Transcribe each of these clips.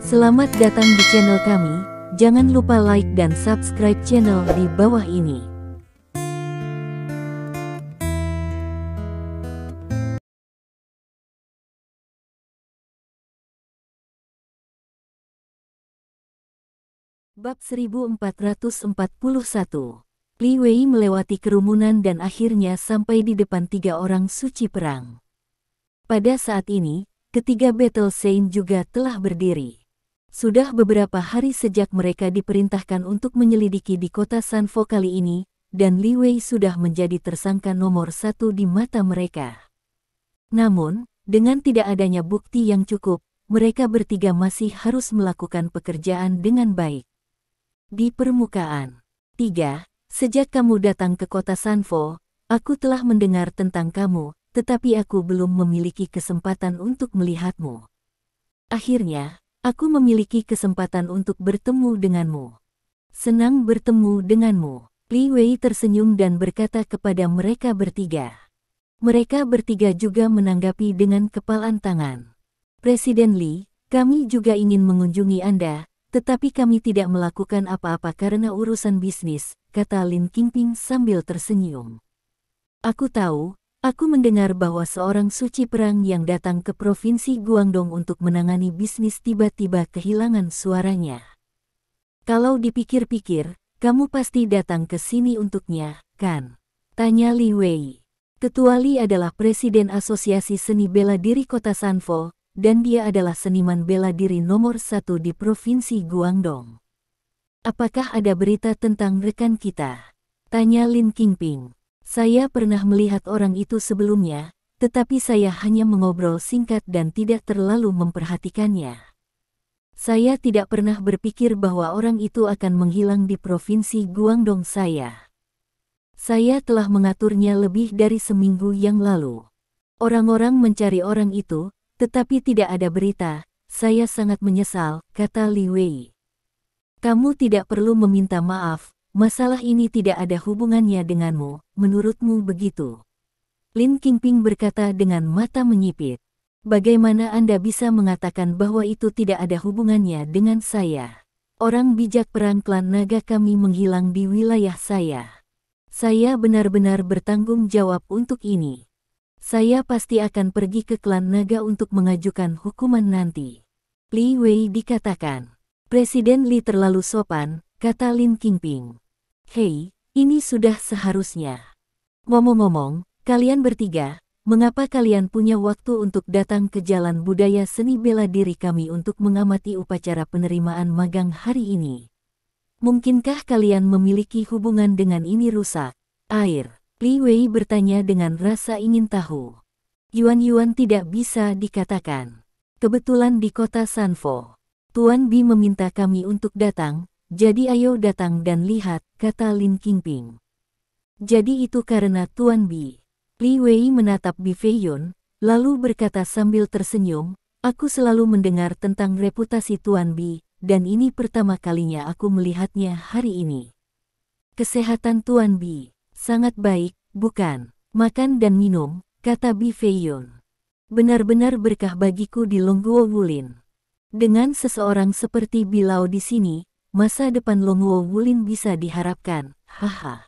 Selamat datang di channel kami, jangan lupa like dan subscribe channel di bawah ini. Bab 1441. Li Wei melewati kerumunan dan akhirnya sampai di depan 3 orang suci perang. Pada saat ini, ketiga Battle Saint juga telah berdiri. Sudah beberapa hari sejak mereka diperintahkan untuk menyelidiki di kota Sanfo kali ini, dan Li Wei sudah menjadi tersangka nomor 1 di mata mereka. Namun, dengan tidak adanya bukti yang cukup, mereka bertiga masih harus melakukan pekerjaan dengan baik. Di permukaan. 3. Sejak kamu datang ke kota Sanfo, aku telah mendengar tentang kamu, tetapi aku belum memiliki kesempatan untuk melihatmu. Akhirnya, aku memiliki kesempatan untuk bertemu denganmu. Senang bertemu denganmu. Li Wei tersenyum dan berkata kepada mereka bertiga. Mereka bertiga juga menanggapi dengan kepalan tangan. Presiden Li, kami juga ingin mengunjungi Anda, tetapi kami tidak melakukan apa-apa karena urusan bisnis, kata Lin Qingping sambil tersenyum. Aku tahu, aku mendengar bahwa seorang suci perang yang datang ke Provinsi Guangdong untuk menangani bisnis tiba-tiba kehilangan suaranya. Kalau dipikir-pikir, kamu pasti datang ke sini untuknya, kan? Tanya Li Wei. Ketua Li adalah Presiden Asosiasi Seni Bela Diri Kota Sanfo, dan dia adalah seniman bela diri nomor 1 di Provinsi Guangdong. Apakah ada berita tentang rekan kita? Tanya Lin Qingping. Saya pernah melihat orang itu sebelumnya, tetapi saya hanya mengobrol singkat dan tidak terlalu memperhatikannya. Saya tidak pernah berpikir bahwa orang itu akan menghilang di Provinsi Guangdong saya. Saya telah mengaturnya lebih dari seminggu yang lalu. Orang-orang mencari orang itu, tetapi tidak ada berita. Saya sangat menyesal, kata Li Wei. Kamu tidak perlu meminta maaf, masalah ini tidak ada hubungannya denganmu, menurutmu begitu? Lin Qingping berkata dengan mata menyipit. Bagaimana Anda bisa mengatakan bahwa itu tidak ada hubungannya dengan saya? Orang bijak perang klan naga kami menghilang di wilayah saya. Saya benar-benar bertanggung jawab untuk ini. Saya pasti akan pergi ke klan naga untuk mengajukan hukuman nanti. Li Wei dikatakan. Presiden Li terlalu sopan, kata Lin Qingping. Hei, ini sudah seharusnya. Ngomong-ngomong, kalian bertiga, mengapa kalian punya waktu untuk datang ke Jalan Budaya Seni Bela Diri kami untuk mengamati upacara penerimaan magang hari ini? Mungkinkah kalian memiliki hubungan dengan ini rusak? Air. Li Wei bertanya dengan rasa ingin tahu. Yuan tidak bisa dikatakan. Kebetulan di kota Sanfo. Tuan Bi meminta kami untuk datang, jadi ayo datang dan lihat, kata Lin Qingping. Jadi itu karena Tuan Bi. Li Wei menatap Bi Feiyun, lalu berkata sambil tersenyum, aku selalu mendengar tentang reputasi Tuan Bi, dan ini pertama kalinya aku melihatnya hari ini. Kesehatan Tuan Bi sangat baik, bukan? Makan dan minum, kata Bi Feiyun. Benar-benar berkah bagiku di Longguo Wulin. Dengan seseorang seperti Bilao di sini, masa depan Longguo Wulin bisa diharapkan, haha.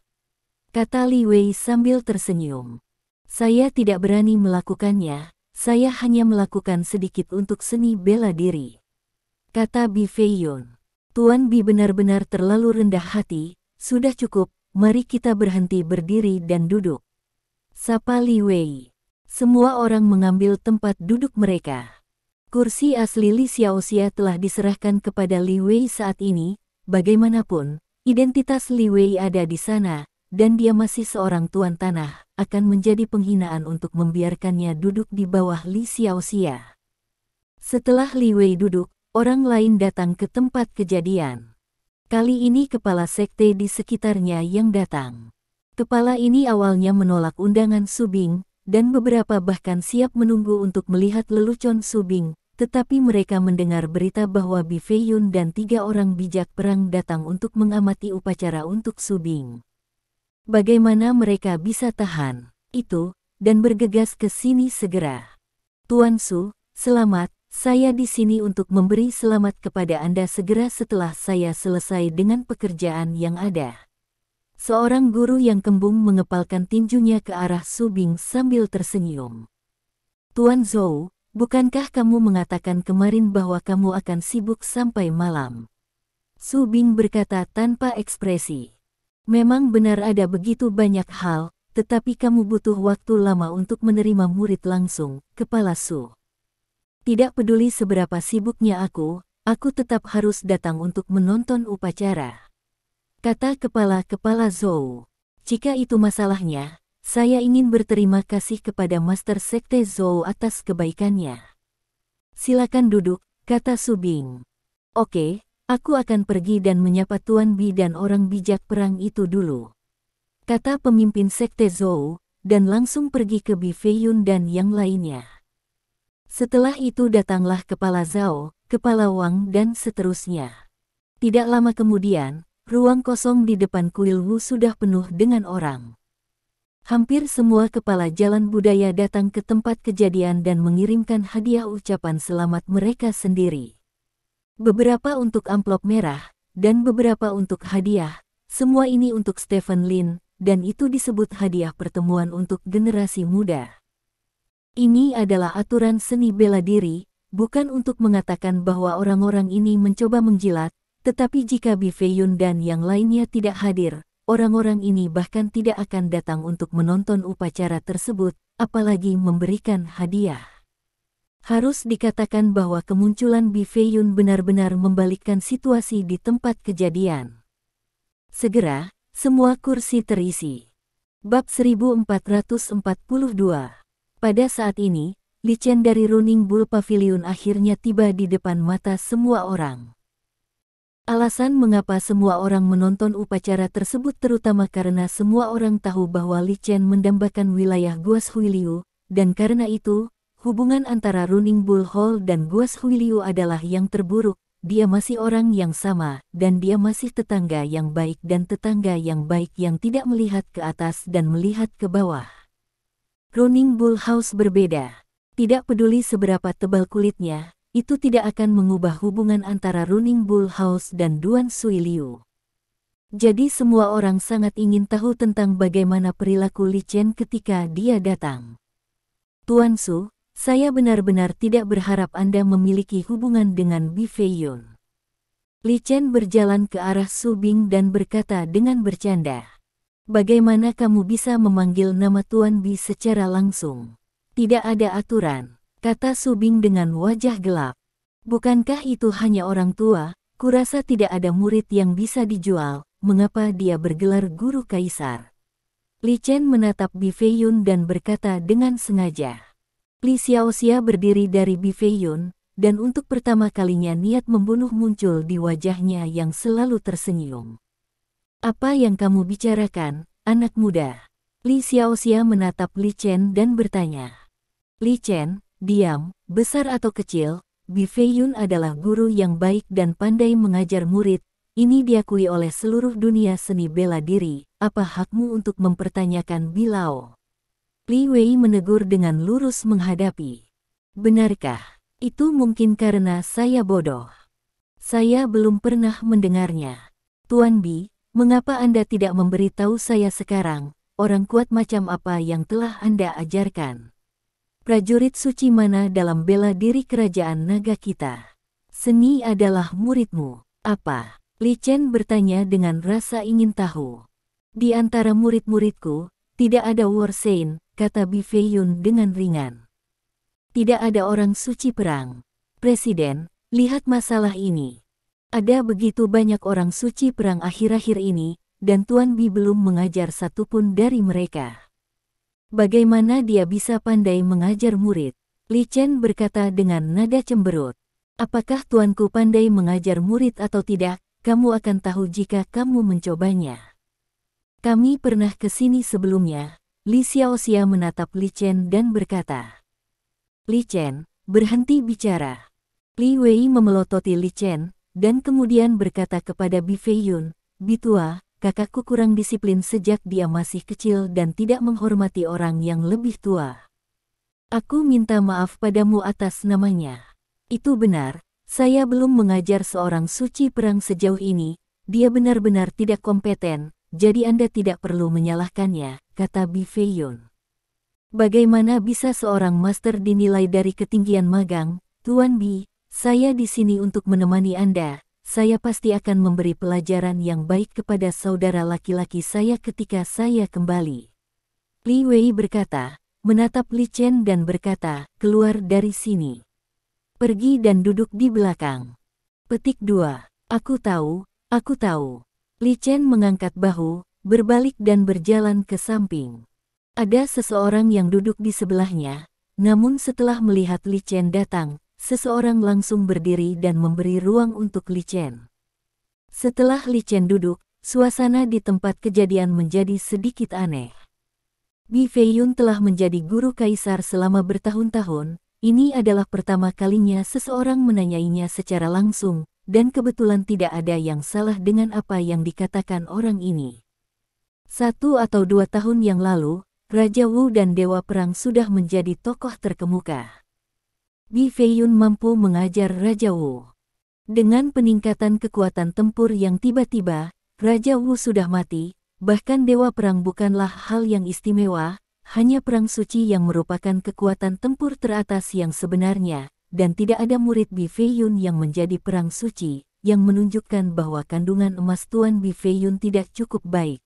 Kata Li Wei sambil tersenyum. Saya tidak berani melakukannya, saya hanya melakukan sedikit untuk seni bela diri. Kata Bi Feiyun. Tuan Bi benar-benar terlalu rendah hati, sudah cukup. Mari kita berhenti berdiri dan duduk. Sapa Li Wei. Semua orang mengambil tempat duduk mereka. Kursi asli Li Xiaoxia telah diserahkan kepada Li Wei saat ini. Bagaimanapun, identitas Li Wei ada di sana, dan dia masih seorang tuan tanah, akan menjadi penghinaan untuk membiarkannya duduk di bawah Li Xiaoxia. Setelah Li Wei duduk, orang lain datang ke tempat kejadian. Kali ini kepala sekte di sekitarnya yang datang. Kepala ini awalnya menolak undangan Subing, dan beberapa bahkan siap menunggu untuk melihat lelucon Subing, tetapi mereka mendengar berita bahwa Bi Feiyun dan 3 orang bijak perang datang untuk mengamati upacara untuk Subing. Bagaimana mereka bisa tahan itu, dan bergegas ke sini segera. Tuan Su, selamat, Saya di sini untuk memberi selamat kepada Anda segera setelah saya selesai dengan pekerjaan yang ada. Seorang guru yang kembung mengepalkan tinjunya ke arah Su Bing sambil tersenyum. Tuan Zhou, bukankah kamu mengatakan kemarin bahwa kamu akan sibuk sampai malam? Su Bing berkata tanpa ekspresi. Memang benar ada begitu banyak hal, tetapi kamu butuh waktu lama untuk menerima murid langsung, Kepala Su. Tidak peduli seberapa sibuknya aku tetap harus datang untuk menonton upacara. Kata Kepala Zhou. Jika itu masalahnya, saya ingin berterima kasih kepada Master Sekte Zhou atas kebaikannya. Silakan duduk, kata Su Bing. Oke, aku akan pergi dan menyapa Tuan Bi dan orang bijak perang itu dulu. Kata pemimpin Sekte Zhou, dan langsung pergi ke Bi Feiyun dan yang lainnya. Setelah itu datanglah Kepala Zhao, Kepala Wang dan seterusnya. Tidak lama kemudian, ruang kosong di depan kuil Wu sudah penuh dengan orang. Hampir semua kepala jalan budaya datang ke tempat kejadian dan mengirimkan hadiah ucapan selamat mereka sendiri. Beberapa untuk amplop merah, dan beberapa untuk hadiah, semua ini untuk Stephen Lin, dan itu disebut hadiah pertemuan untuk generasi muda. Ini adalah aturan seni bela diri, bukan untuk mengatakan bahwa orang-orang ini mencoba menjilat, tetapi jika Bi Feiyun dan yang lainnya tidak hadir, orang-orang ini bahkan tidak akan datang untuk menonton upacara tersebut, apalagi memberikan hadiah. Harus dikatakan bahwa kemunculan Bi Feiyun benar-benar membalikkan situasi di tempat kejadian. Segera, semua kursi terisi. Bab 1442. Pada saat ini, Li Chen dari Running Bull Pavilion akhirnya tiba di depan mata semua orang. Alasan mengapa semua orang menonton upacara tersebut terutama karena semua orang tahu bahwa Li Chen mendambakan wilayah Guas Huiliu, dan karena itu, hubungan antara Running Bull Hall dan Guas Huiliu adalah yang terburuk. Dia masih orang yang sama, dan dia masih tetangga yang baik dan tetangga yang baik yang tidak melihat ke atas dan melihat ke bawah. Running Bull House berbeda. Tidak peduli seberapa tebal kulitnya, itu tidak akan mengubah hubungan antara Running Bull House dan Duan Suiliu. Jadi semua orang sangat ingin tahu tentang bagaimana perilaku Li Chen ketika dia datang. Tuan Su, saya benar-benar tidak berharap Anda memiliki hubungan dengan Bi Feiyun. Li Chen berjalan ke arah Su Bing dan berkata dengan bercanda. Bagaimana kamu bisa memanggil nama Tuan Bi secara langsung? Tidak ada aturan, kata Su Bing dengan wajah gelap. Bukankah itu hanya orang tua? Kurasa tidak ada murid yang bisa dijual, mengapa dia bergelar guru kaisar? Li Chen menatap Bi Feiyun dan berkata dengan sengaja. Li Xiaoxia berdiri dari Bi Feiyun, dan untuk pertama kalinya niat membunuh muncul di wajahnya yang selalu tersenyum. Apa yang kamu bicarakan, anak muda? Li Xiaoxia menatap Li Chen dan bertanya. Li Chen, diam, besar atau kecil, Bi Feiyun adalah guru yang baik dan pandai mengajar murid. Ini diakui oleh seluruh dunia seni bela diri. Apa hakmu untuk mempertanyakan Bi Lao? Li Wei menegur dengan lurus menghadapi. Benarkah? Itu mungkin karena saya bodoh. Saya belum pernah mendengarnya. Tuan Bi, mengapa Anda tidak memberitahu saya sekarang, orang kuat macam apa yang telah Anda ajarkan? Prajurit suci mana dalam bela diri kerajaan naga kita? Seni adalah muridmu. Apa? Li Chen bertanya dengan rasa ingin tahu. Di antara murid-muridku, tidak ada Warsain, kata Bi Feiyun dengan ringan. Tidak ada orang suci perang. Presiden, lihat masalah ini. Ada begitu banyak orang suci perang akhir-akhir ini, dan Tuan Bi belum mengajar satupun dari mereka. Bagaimana dia bisa pandai mengajar murid? Li Chen berkata dengan nada cemberut. Apakah tuanku pandai mengajar murid atau tidak, kamu akan tahu jika kamu mencobanya. Kami pernah ke sini sebelumnya. Li Xiaoxia menatap Li Chen dan berkata. Li Chen, berhenti bicara. Li Wei memelototi Li Chen, dan kemudian berkata kepada Bi Feiyun, Bi tua, kakakku kurang disiplin sejak dia masih kecil dan tidak menghormati orang yang lebih tua. Aku minta maaf padamu atas namanya. Itu benar, saya belum mengajar seorang suci perang sejauh ini, dia benar-benar tidak kompeten, jadi Anda tidak perlu menyalahkannya, kata Bi Feiyun. Bagaimana bisa seorang master dinilai dari ketinggian magang, Tuan Bi? Saya di sini untuk menemani Anda. Saya pasti akan memberi pelajaran yang baik kepada saudara laki-laki saya ketika saya kembali. Li Wei berkata, menatap Li Chen dan berkata, keluar dari sini. Pergi dan duduk di belakang. Petik 2. Aku tahu, aku tahu. Li Chen mengangkat bahu, berbalik dan berjalan ke samping. Ada seseorang yang duduk di sebelahnya, namun setelah melihat Li Chen datang, seseorang langsung berdiri dan memberi ruang untuk Li Chen. Setelah Li Chen duduk, suasana di tempat kejadian menjadi sedikit aneh. Bi Feiyun telah menjadi guru kaisar selama bertahun-tahun. Ini adalah pertama kalinya seseorang menanyainya secara langsung, dan kebetulan tidak ada yang salah dengan apa yang dikatakan orang ini. 1 atau 2 tahun yang lalu, Raja Wu dan Dewa Perang sudah menjadi tokoh terkemuka. Bi Feiyun mampu mengajar Raja Wu. Dengan peningkatan kekuatan tempur yang tiba-tiba, Raja Wu sudah mati, bahkan Dewa Perang bukanlah hal yang istimewa, hanya perang suci yang merupakan kekuatan tempur teratas yang sebenarnya, dan tidak ada murid Bi Feiyun yang menjadi perang suci, yang menunjukkan bahwa kandungan emas Tuan Bi Feiyun tidak cukup baik.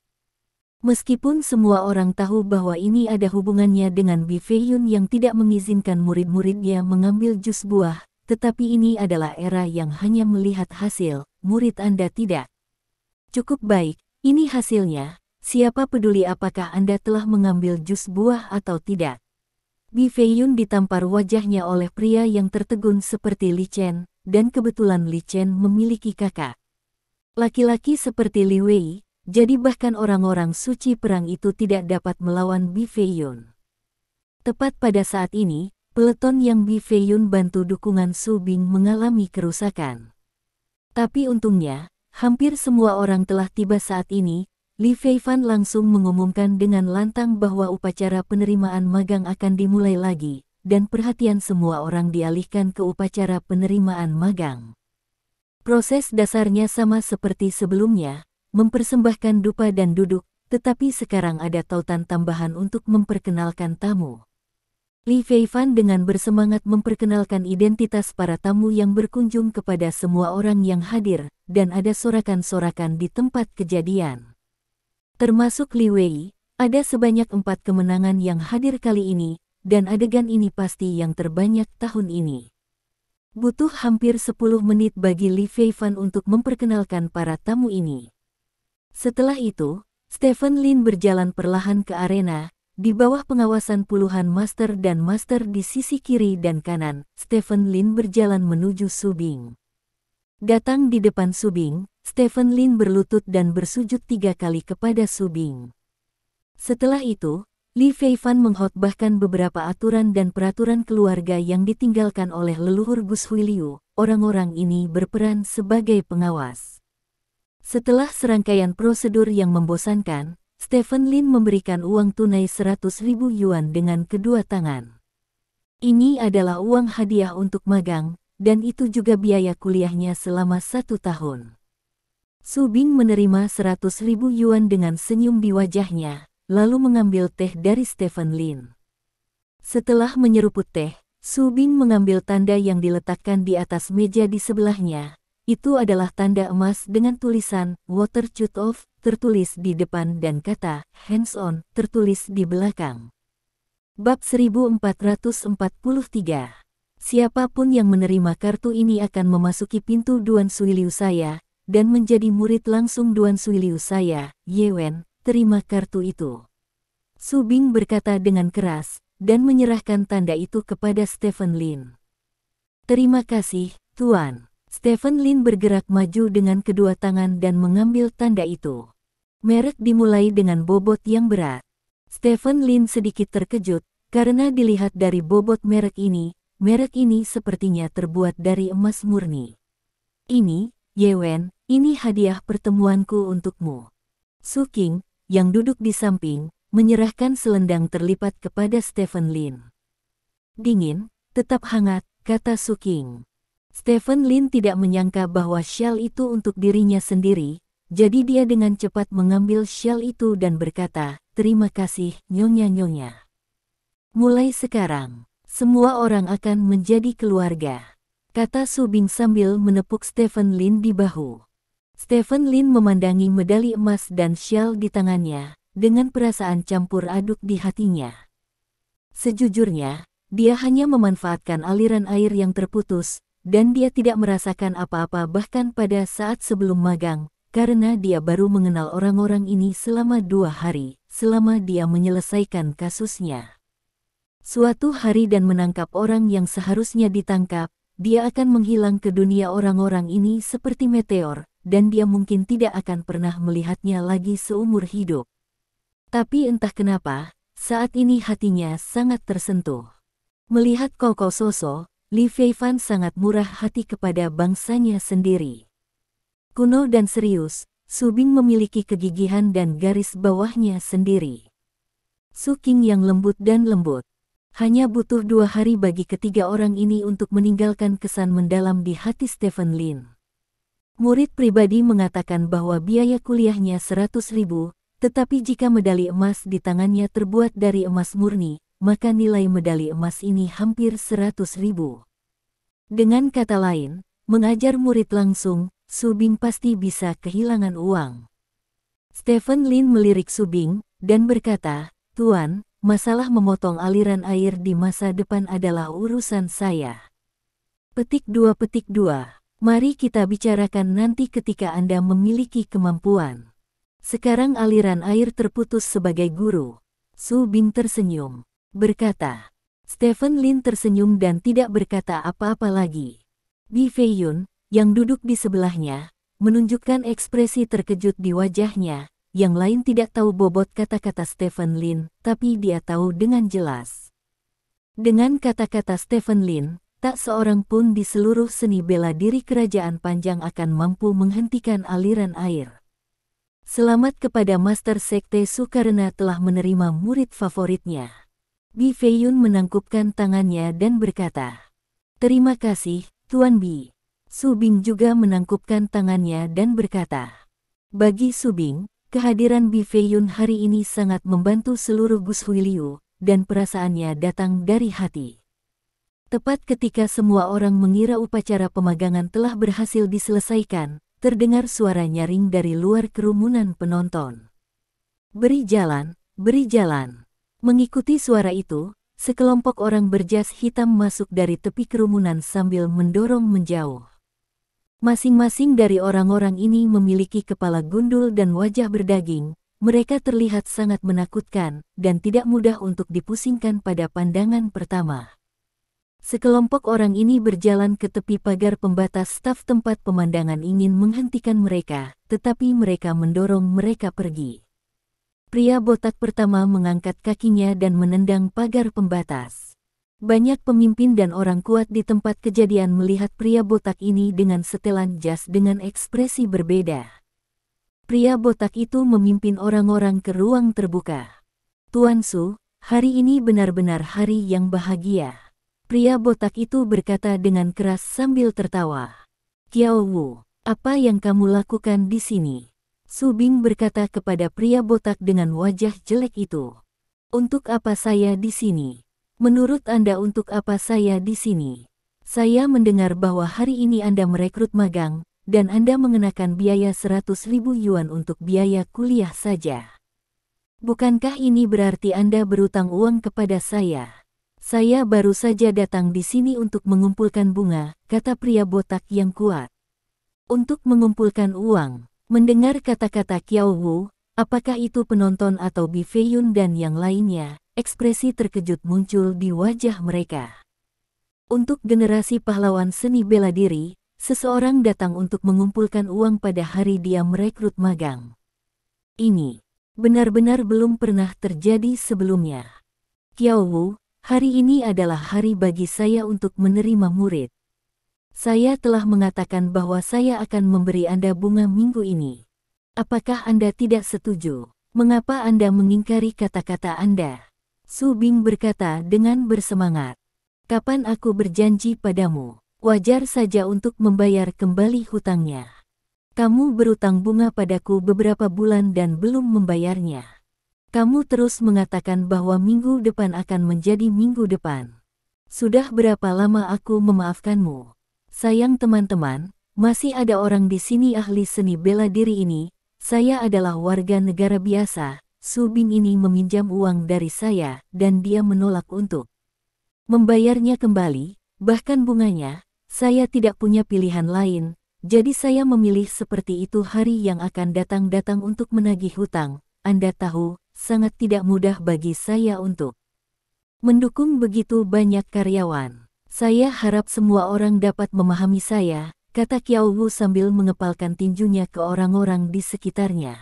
Meskipun semua orang tahu bahwa ini ada hubungannya dengan Bi Feiyun yang tidak mengizinkan murid-muridnya mengambil jus buah, tetapi ini adalah era yang hanya melihat hasil, murid Anda tidak. Cukup baik, ini hasilnya. Siapa peduli apakah Anda telah mengambil jus buah atau tidak? Bi Feiyun ditampar wajahnya oleh pria yang tertegun seperti Li Chen, dan kebetulan Li Chen memiliki kakak laki-laki seperti Li Wei, jadi bahkan orang-orang suci perang itu tidak dapat melawan Bi Feiyun. Tepat pada saat ini, peleton yang Bi Feiyun bantu dukungan Su Bing mengalami kerusakan. Tapi untungnya, hampir semua orang telah tiba saat ini. Li Feifan langsung mengumumkan dengan lantang bahwa upacara penerimaan magang akan dimulai lagi, dan perhatian semua orang dialihkan ke upacara penerimaan magang. Proses dasarnya sama seperti sebelumnya, mempersembahkan dupa dan duduk, tetapi sekarang ada tautan tambahan untuk memperkenalkan tamu. Li Feifan dengan bersemangat memperkenalkan identitas para tamu yang berkunjung kepada semua orang yang hadir, dan ada sorakan-sorakan di tempat kejadian. Termasuk Li Wei, ada sebanyak 4 kemenangan yang hadir kali ini, dan adegan ini pasti yang terbanyak tahun ini. Butuh hampir 10 menit bagi Li Feifan untuk memperkenalkan para tamu ini. Setelah itu, Stephen Lin berjalan perlahan ke arena, di bawah pengawasan puluhan master dan master di sisi kiri dan kanan. Stephen Lin berjalan menuju Su Bing. Datang di depan Su Bing, Stephen Lin berlutut dan bersujud 3 kali kepada Su Bing. Setelah itu, Li Feifan mengkhotbahkan beberapa aturan dan peraturan keluarga yang ditinggalkan oleh leluhur Gus Huiliu. Orang-orang ini berperan sebagai pengawas. Setelah serangkaian prosedur yang membosankan, Stephen Lin memberikan uang tunai 100.000 yuan dengan kedua tangan. Ini adalah uang hadiah untuk magang, dan itu juga biaya kuliahnya selama 1 tahun. Su Bing menerima 100.000 yuan dengan senyum di wajahnya, lalu mengambil teh dari Stephen Lin. Setelah menyeruput teh, Su Bing mengambil tanda yang diletakkan di atas meja di sebelahnya. Itu adalah tanda emas dengan tulisan "Water Shut Off" tertulis di depan dan kata "Hands On" tertulis di belakang. Bab 1443. Siapapun yang menerima kartu ini akan memasuki pintu Duan Suiliu saya, dan menjadi murid langsung Duan Suiliu saya. Ye Wen, terima kartu itu. Su Bing berkata dengan keras, dan menyerahkan tanda itu kepada Stephen Lin. Terima kasih, Tuan. Stephen Lin bergerak maju dengan kedua tangan dan mengambil tanda itu. Merek dimulai dengan bobot yang berat. Stephen Lin sedikit terkejut, karena dilihat dari bobot merek ini sepertinya terbuat dari emas murni. Ini, Ye Wen, ini hadiah pertemuanku untukmu. Su Qing, yang duduk di samping, menyerahkan selendang terlipat kepada Stephen Lin. Dingin, tetap hangat, kata Su Qing. Stephen Lin tidak menyangka bahwa syal itu untuk dirinya sendiri, jadi dia dengan cepat mengambil syal itu dan berkata, "Terima kasih, Nyonya-nyonya. Mulai sekarang, semua orang akan menjadi keluarga," kata Su Bing sambil menepuk Stephen Lin di bahu. Stephen Lin memandangi medali emas dan syal di tangannya, dengan perasaan campur aduk di hatinya. Sejujurnya, dia hanya memanfaatkan aliran air yang terputus, dan dia tidak merasakan apa-apa bahkan pada saat sebelum magang, karena dia baru mengenal orang-orang ini selama 2 hari, selama dia menyelesaikan kasusnya. Suatu hari dan menangkap orang yang seharusnya ditangkap, dia akan menghilang ke dunia orang-orang ini seperti meteor, dan dia mungkin tidak akan pernah melihatnya lagi seumur hidup. Tapi entah kenapa, saat ini hatinya sangat tersentuh. Melihat Koko Soso, Li Feifan sangat murah hati kepada bangsanya sendiri. Kuno dan serius, Su Bing memiliki kegigihan dan garis bawahnya sendiri. Su Qing yang lembut dan lembut. Hanya butuh 2 hari bagi ketiga orang ini untuk meninggalkan kesan mendalam di hati Stephen Lin. Murid pribadi mengatakan bahwa biaya kuliahnya 100.000, tetapi jika medali emas di tangannya terbuat dari emas murni, maka nilai medali emas ini hampir 100.000. Dengan kata lain, mengajar murid langsung, Su Bing pasti bisa kehilangan uang. Stephen Lin melirik Su Bing, dan berkata, "Tuan, masalah memotong aliran air di masa depan adalah urusan saya." Petik 2. Mari kita bicarakan nanti ketika Anda memiliki kemampuan. Sekarang aliran air terputus sebagai guru. Su Bing tersenyum, berkata. Stephen Lin tersenyum dan tidak berkata apa-apa lagi. Bi Feiyun, yang duduk di sebelahnya, menunjukkan ekspresi terkejut di wajahnya. Yang lain tidak tahu bobot kata-kata Stephen Lin, tapi dia tahu dengan jelas. Dengan kata-kata Stephen Lin, tak seorang pun di seluruh seni bela diri kerajaan Panjang akan mampu menghentikan aliran air. Selamat kepada Master Sekte Su karena telah menerima murid favoritnya. Bi Feiyun menangkupkan tangannya dan berkata, "Terima kasih, Tuan Bi." Su Bing juga menangkupkan tangannya dan berkata, "Bagi Su Bing, kehadiran Bi Feiyun hari ini sangat membantu seluruh Gus Huiliu, dan perasaannya datang dari hati." Tepat ketika semua orang mengira upacara pemagangan telah berhasil diselesaikan, terdengar suara nyaring dari luar kerumunan penonton. "Beri jalan, beri jalan." Mengikuti suara itu, sekelompok orang berjas hitam masuk dari tepi kerumunan sambil mendorong menjauh. Masing-masing dari orang-orang ini memiliki kepala gundul dan wajah berdaging. Mereka terlihat sangat menakutkan dan tidak mudah untuk dipusingkan pada pandangan pertama. Sekelompok orang ini berjalan ke tepi pagar pembatas staf tempat pemandangan ingin menghentikan mereka, tetapi mereka mendorong mereka pergi. Pria botak pertama mengangkat kakinya dan menendang pagar pembatas. Banyak pemimpin dan orang kuat di tempat kejadian melihat pria botak ini dengan setelan jas dengan ekspresi berbeda. Pria botak itu memimpin orang-orang ke ruang terbuka. "Tuan Su, hari ini benar-benar hari yang bahagia." Pria botak itu berkata dengan keras sambil tertawa. "Kiao Wu, apa yang kamu lakukan di sini?" Su Bing berkata kepada pria botak dengan wajah jelek itu. "Untuk apa saya di sini? Menurut Anda untuk apa saya di sini? Saya mendengar bahwa hari ini Anda merekrut magang, dan Anda mengenakan biaya 100.000 yuan untuk biaya kuliah saja. Bukankah ini berarti Anda berutang uang kepada saya? Saya baru saja datang di sini untuk mengumpulkan bunga," kata pria botak yang kuat. "Untuk mengumpulkan uang." Mendengar kata-kata Kiao Wu, apakah itu penonton atau Bi Feiyun dan yang lainnya, ekspresi terkejut muncul di wajah mereka. Untuk generasi pahlawan seni bela diri, seseorang datang untuk mengumpulkan uang pada hari dia merekrut magang. Ini benar-benar belum pernah terjadi sebelumnya. "Kiao Wu, hari ini adalah hari bagi saya untuk menerima murid. Saya telah mengatakan bahwa saya akan memberi Anda bunga minggu ini. Apakah Anda tidak setuju? Mengapa Anda mengingkari kata-kata Anda?" Su Bing berkata dengan bersemangat. "Kapan aku berjanji padamu wajar saja untuk membayar kembali hutangnya. Kamu berutang bunga padaku beberapa bulan dan belum membayarnya. Kamu terus mengatakan bahwa minggu depan akan menjadi minggu depan. Sudah berapa lama aku memaafkanmu? Sayang teman-teman, masih ada orang di sini ahli seni bela diri ini. Saya adalah warga negara biasa. Su Bing ini meminjam uang dari saya dan dia menolak untuk membayarnya kembali, bahkan bunganya. Saya tidak punya pilihan lain, jadi saya memilih seperti itu. Hari yang akan datang untuk menagih hutang. Anda tahu, sangat tidak mudah bagi saya untuk mendukung begitu banyak karyawan. Saya harap semua orang dapat memahami saya, kata Qiao Wu sambil mengepalkan tinjunya ke orang-orang di sekitarnya.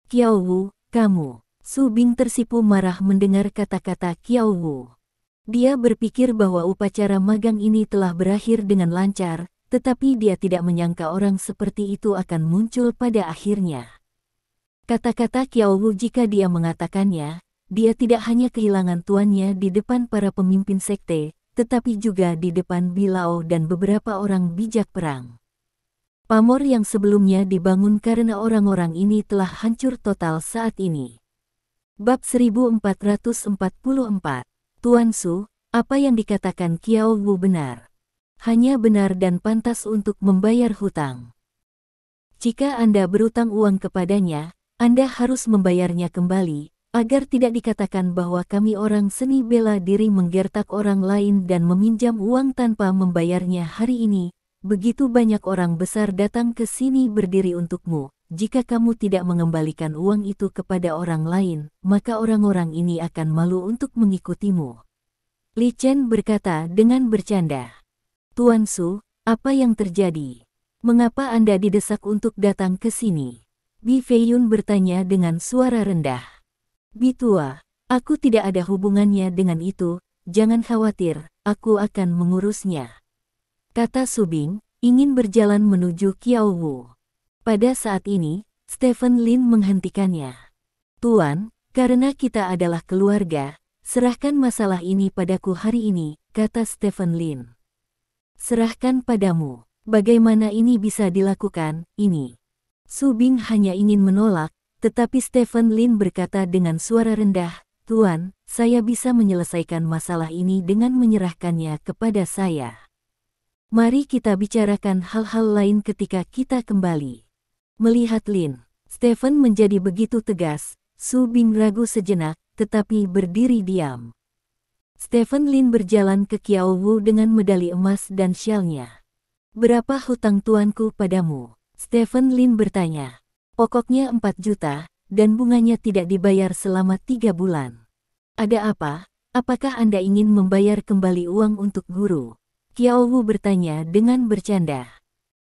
Qiao Wu, kamu. Su Bing tersipu marah mendengar kata-kata Qiao Wu. Dia berpikir bahwa upacara magang ini telah berakhir dengan lancar, tetapi dia tidak menyangka orang seperti itu akan muncul pada akhirnya. Kata-kata Qiao Wu jika dia mengatakannya, dia tidak hanya kehilangan tuannya di depan para pemimpin sekte, tetapi juga di depan Bilao dan beberapa orang bijak perang. Pamor yang sebelumnya dibangun karena orang-orang ini telah hancur total saat ini. Bab 1444. Tuan Su, apa yang dikatakan Qiao Wu benar. Hanya benar dan pantas untuk membayar hutang. Jika Anda berutang uang kepadanya, Anda harus membayarnya kembali, agar tidak dikatakan bahwa kami orang seni bela diri menggertak orang lain dan meminjam uang tanpa membayarnya hari ini. Begitu banyak orang besar datang ke sini berdiri untukmu. Jika kamu tidak mengembalikan uang itu kepada orang lain, maka orang-orang ini akan malu untuk mengikutimu. Li Chen berkata dengan bercanda. Tuan Su, apa yang terjadi? Mengapa Anda didesak untuk datang ke sini? Bi Feiyun bertanya dengan suara rendah. Bi Tua, aku tidak ada hubungannya dengan itu, jangan khawatir, aku akan mengurusnya. Kata Su Bing, ingin berjalan menuju Qiao Wu. Pada saat ini, Stephen Lin menghentikannya. Tuan, karena kita adalah keluarga, serahkan masalah ini padaku hari ini, kata Stephen Lin. Serahkan padamu. Bagaimana ini bisa dilakukan, ini? Su Bing hanya ingin menolak, tetapi Stephen Lin berkata dengan suara rendah, Tuan, saya bisa menyelesaikan masalah ini dengan menyerahkannya kepada saya. Mari kita bicarakan hal-hal lain ketika kita kembali. Melihat Lin, Stephen menjadi begitu tegas, Su Bing ragu sejenak, tetapi berdiri diam. Stephen Lin berjalan ke Qiao Wu dengan medali emas dan syalnya. Berapa hutang tuanku padamu? Stephen Lin bertanya. Pokoknya 4 juta, dan bunganya tidak dibayar selama 3 bulan. Ada apa? Apakah Anda ingin membayar kembali uang untuk guru? Qiao Wu bertanya dengan bercanda.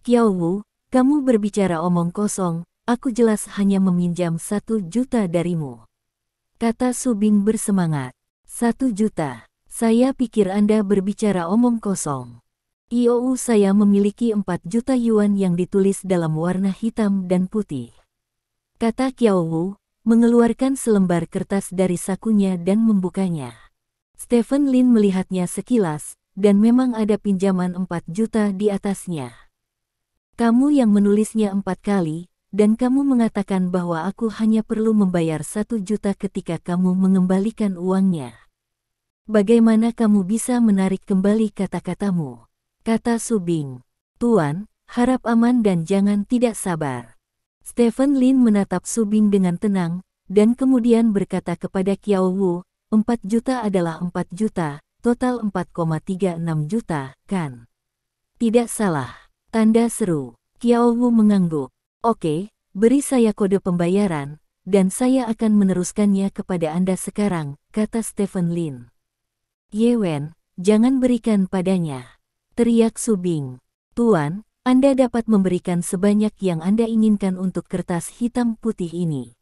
Qiao Wu, kamu berbicara omong kosong, aku jelas hanya meminjam 1 juta darimu. Kata Su Bing bersemangat. 1 juta. Saya pikir Anda berbicara omong kosong. Iou saya memiliki 4 juta yuan yang ditulis dalam warna hitam dan putih. Kata Qiao Wu, mengeluarkan selembar kertas dari sakunya dan membukanya. Stephen Lin melihatnya sekilas, dan memang ada pinjaman 4 juta di atasnya. Kamu yang menulisnya 4 kali, dan kamu mengatakan bahwa aku hanya perlu membayar 1 juta ketika kamu mengembalikan uangnya. Bagaimana kamu bisa menarik kembali kata-katamu? Kata Su Bing. Tuan, harap aman dan jangan tidak sabar. Stephen Lin menatap Su Bing dengan tenang, dan kemudian berkata kepada Qiao Wu, 4 juta adalah 4 juta, total 4,36 juta, kan? Tidak salah. Tanda seru. Qiao Wu mengangguk. Oke, beri saya kode pembayaran, dan saya akan meneruskannya kepada Anda sekarang, kata Stephen Lin. Ye Wen, jangan berikan padanya. Teriak Su Bing. Tuan, Anda dapat memberikan sebanyak yang Anda inginkan untuk kertas hitam putih ini.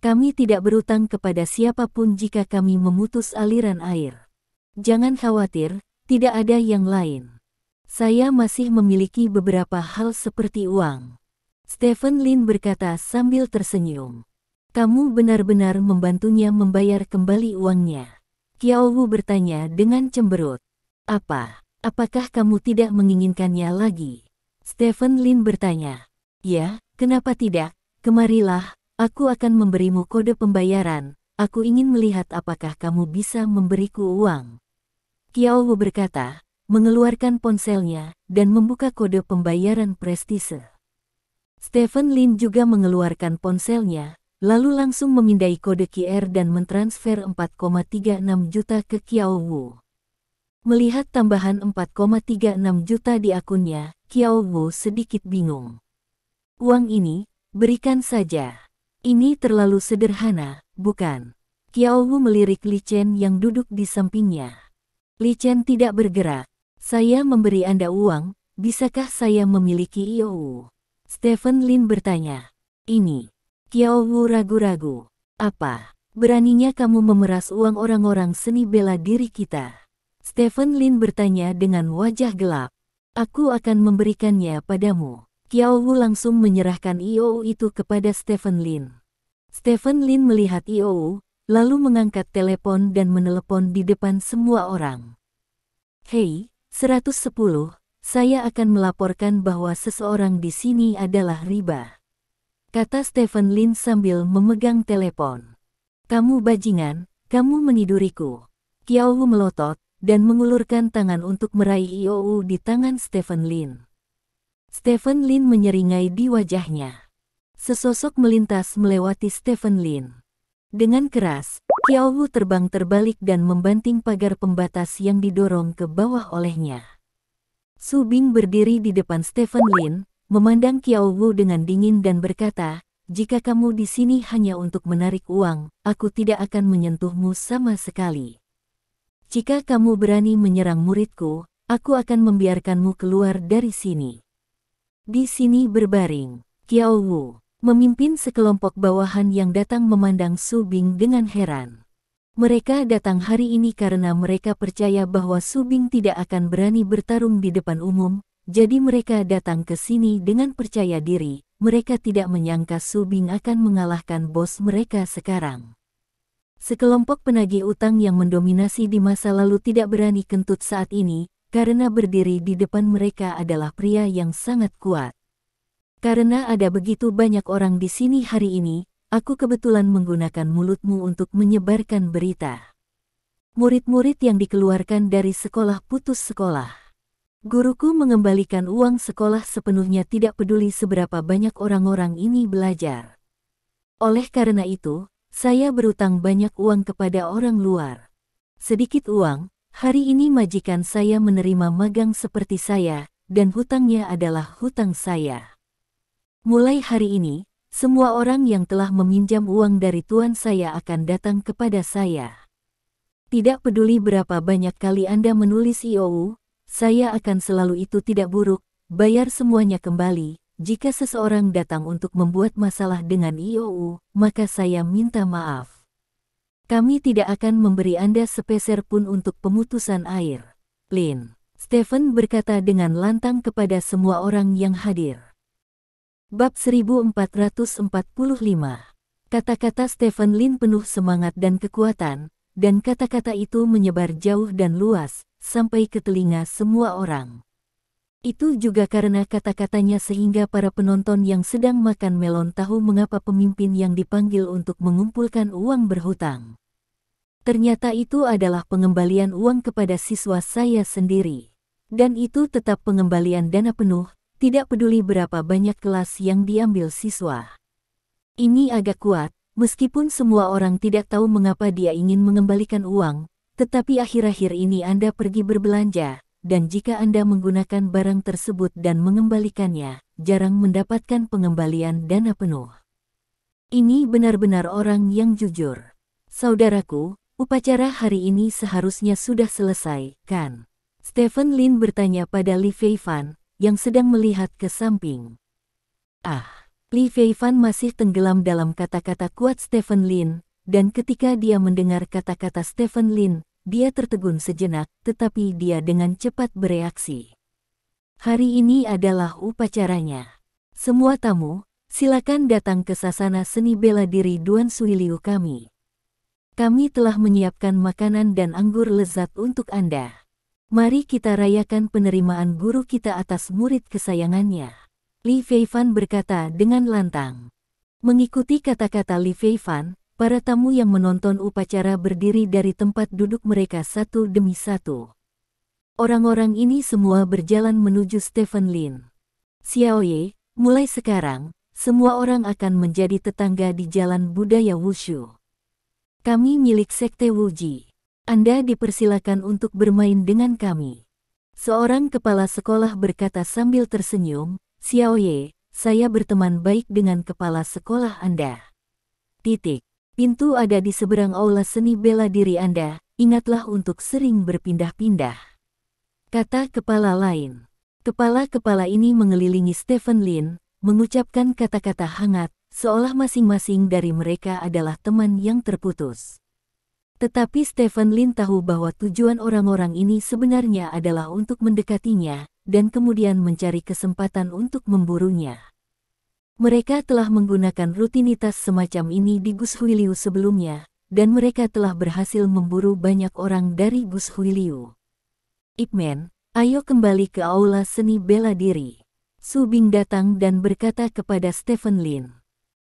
Kami tidak berutang kepada siapapun jika kami memutus aliran air. Jangan khawatir, tidak ada yang lain. Saya masih memiliki beberapa hal seperti uang. Stephen Lin berkata sambil tersenyum. Kamu benar-benar membantunya membayar kembali uangnya. Qiao Wu bertanya dengan cemberut. Apa? Apakah kamu tidak menginginkannya lagi? Stephen Lin bertanya. Ya, kenapa tidak? Kemarilah, aku akan memberimu kode pembayaran. Aku ingin melihat apakah kamu bisa memberiku uang. Qiao Wu berkata, mengeluarkan ponselnya, dan membuka kode pembayaran prestise. Stephen Lin juga mengeluarkan ponselnya, lalu langsung memindai kode QR dan mentransfer 4,36 juta ke Qiao Wu. Melihat tambahan 4,36 juta di akunnya, Qiao Wu sedikit bingung. Uang ini, berikan saja. Ini terlalu sederhana, bukan? Qiao Wu melirik Li Chen yang duduk di sampingnya. Li Chen tidak bergerak. Saya memberi Anda uang, bisakah saya memiliki Qiao? Stephen Lin bertanya. Ini. Qiao Wu ragu-ragu. Apa? Beraninya kamu memeras uang orang-orang seni bela diri kita? Stephen Lin bertanya dengan wajah gelap. Aku akan memberikannya padamu. Qiao Wu langsung menyerahkan Qiao itu kepada Stephen Lin. Stephen Lin melihat Qiao, lalu mengangkat telepon dan menelepon di depan semua orang. Hei, 110, saya akan melaporkan bahwa seseorang di sini adalah riba. Kata Stephen Lin sambil memegang telepon. Kamu bajingan, kamu meniduriku. Qiao Wu melotot dan mengulurkan tangan untuk meraih Qiao di tangan Stephen Lin. Stephen Lin menyeringai di wajahnya. Sesosok melintas melewati Stephen Lin. Dengan keras, Qiao Wu terbang terbalik dan membanting pagar pembatas yang didorong ke bawah olehnya. Su Bing berdiri di depan Stephen Lin, memandang Qiao Wu dengan dingin dan berkata, jika kamu di sini hanya untuk menarik uang, aku tidak akan menyentuhmu sama sekali. Jika kamu berani menyerang muridku, aku akan membiarkanmu keluar dari sini. Di sini berbaring, Qiao Wu, memimpin sekelompok bawahan yang datang memandang Su Bing dengan heran. Mereka datang hari ini karena mereka percaya bahwa Su Bing tidak akan berani bertarung di depan umum, jadi mereka datang ke sini dengan percaya diri. Mereka tidak menyangka Su Bing akan mengalahkan bos mereka sekarang. Sekelompok penagih utang yang mendominasi di masa lalu tidak berani kentut saat ini, karena berdiri di depan mereka adalah pria yang sangat kuat. Karena ada begitu banyak orang di sini hari ini, aku kebetulan menggunakan mulutmu untuk menyebarkan berita. Murid-murid yang dikeluarkan dari sekolah putus sekolah. Guruku mengembalikan uang sekolah sepenuhnya tidak peduli seberapa banyak orang-orang ini belajar. Oleh karena itu, saya berutang banyak uang kepada orang luar. Sedikit uang, hari ini majikan saya menerima magang seperti saya, dan hutangnya adalah hutang saya. Mulai hari ini, semua orang yang telah meminjam uang dari tuan saya akan datang kepada saya. Tidak peduli berapa banyak kali Anda menulis IOU, saya akan selalu itu tidak buruk, bayar semuanya kembali. Jika seseorang datang untuk membuat masalah dengan IOU, maka saya minta maaf. Kami tidak akan memberi Anda sepeser pun untuk pemutusan air. Lin, Stephen berkata dengan lantang kepada semua orang yang hadir. Bab 1445. Kata-kata Stephen Lin penuh semangat dan kekuatan, dan kata-kata itu menyebar jauh dan luas, sampai ke telinga semua orang. Itu juga karena kata-katanya sehingga para penonton yang sedang makan melon tahu mengapa pemimpin yang dipanggil untuk mengumpulkan uang berhutang. Ternyata itu adalah pengembalian uang kepada siswa saya sendiri. Dan itu tetap pengembalian dana penuh, tidak peduli berapa banyak kelas yang diambil siswa. Ini agak kuat, meskipun semua orang tidak tahu mengapa dia ingin mengembalikan uang, tetapi akhir-akhir ini Anda pergi berbelanja. Dan jika Anda menggunakan barang tersebut dan mengembalikannya, jarang mendapatkan pengembalian dana penuh. Ini benar-benar orang yang jujur. Saudaraku, upacara hari ini seharusnya sudah selesai, kan? Stephen Lin bertanya pada Li Feifan, yang sedang melihat ke samping. Li Feifan masih tenggelam dalam kata-kata kuat Stephen Lin, dan ketika dia mendengar kata-kata Stephen Lin, dia tertegun sejenak, tetapi dia dengan cepat bereaksi. Hari ini adalah upacaranya. Semua tamu, silakan datang ke sasana seni bela diri Duan Suiliu kami. Kami telah menyiapkan makanan dan anggur lezat untuk Anda. Mari kita rayakan penerimaan guru kita atas murid kesayangannya. Li Feifan berkata dengan lantang. Mengikuti kata-kata Li Feifan, para tamu yang menonton upacara berdiri dari tempat duduk mereka satu demi satu. Orang-orang ini semua berjalan menuju Stephen Lin. Xiaoye, mulai sekarang, semua orang akan menjadi tetangga di jalan budaya Wushu. Kami milik Sekte Wuji. Anda dipersilakan untuk bermain dengan kami. Seorang kepala sekolah berkata sambil tersenyum, Xiaoye, saya berteman baik dengan kepala sekolah Anda. Pintu ada di seberang aula seni bela diri Anda, ingatlah untuk sering berpindah-pindah. Kata kepala lain. Kepala-kepala ini mengelilingi Stephen Lin, mengucapkan kata-kata hangat, seolah masing-masing dari mereka adalah teman yang terputus. Tetapi Stephen Lin tahu bahwa tujuan orang-orang ini sebenarnya adalah untuk mendekatinya, dan kemudian mencari kesempatan untuk memburunya. Mereka telah menggunakan rutinitas semacam ini di Gus Huiliu sebelumnya, dan mereka telah berhasil memburu banyak orang dari Gus Huiliu. Ip Man, ayo kembali ke aula seni bela diri. Su Bing datang dan berkata kepada Stephen Lin.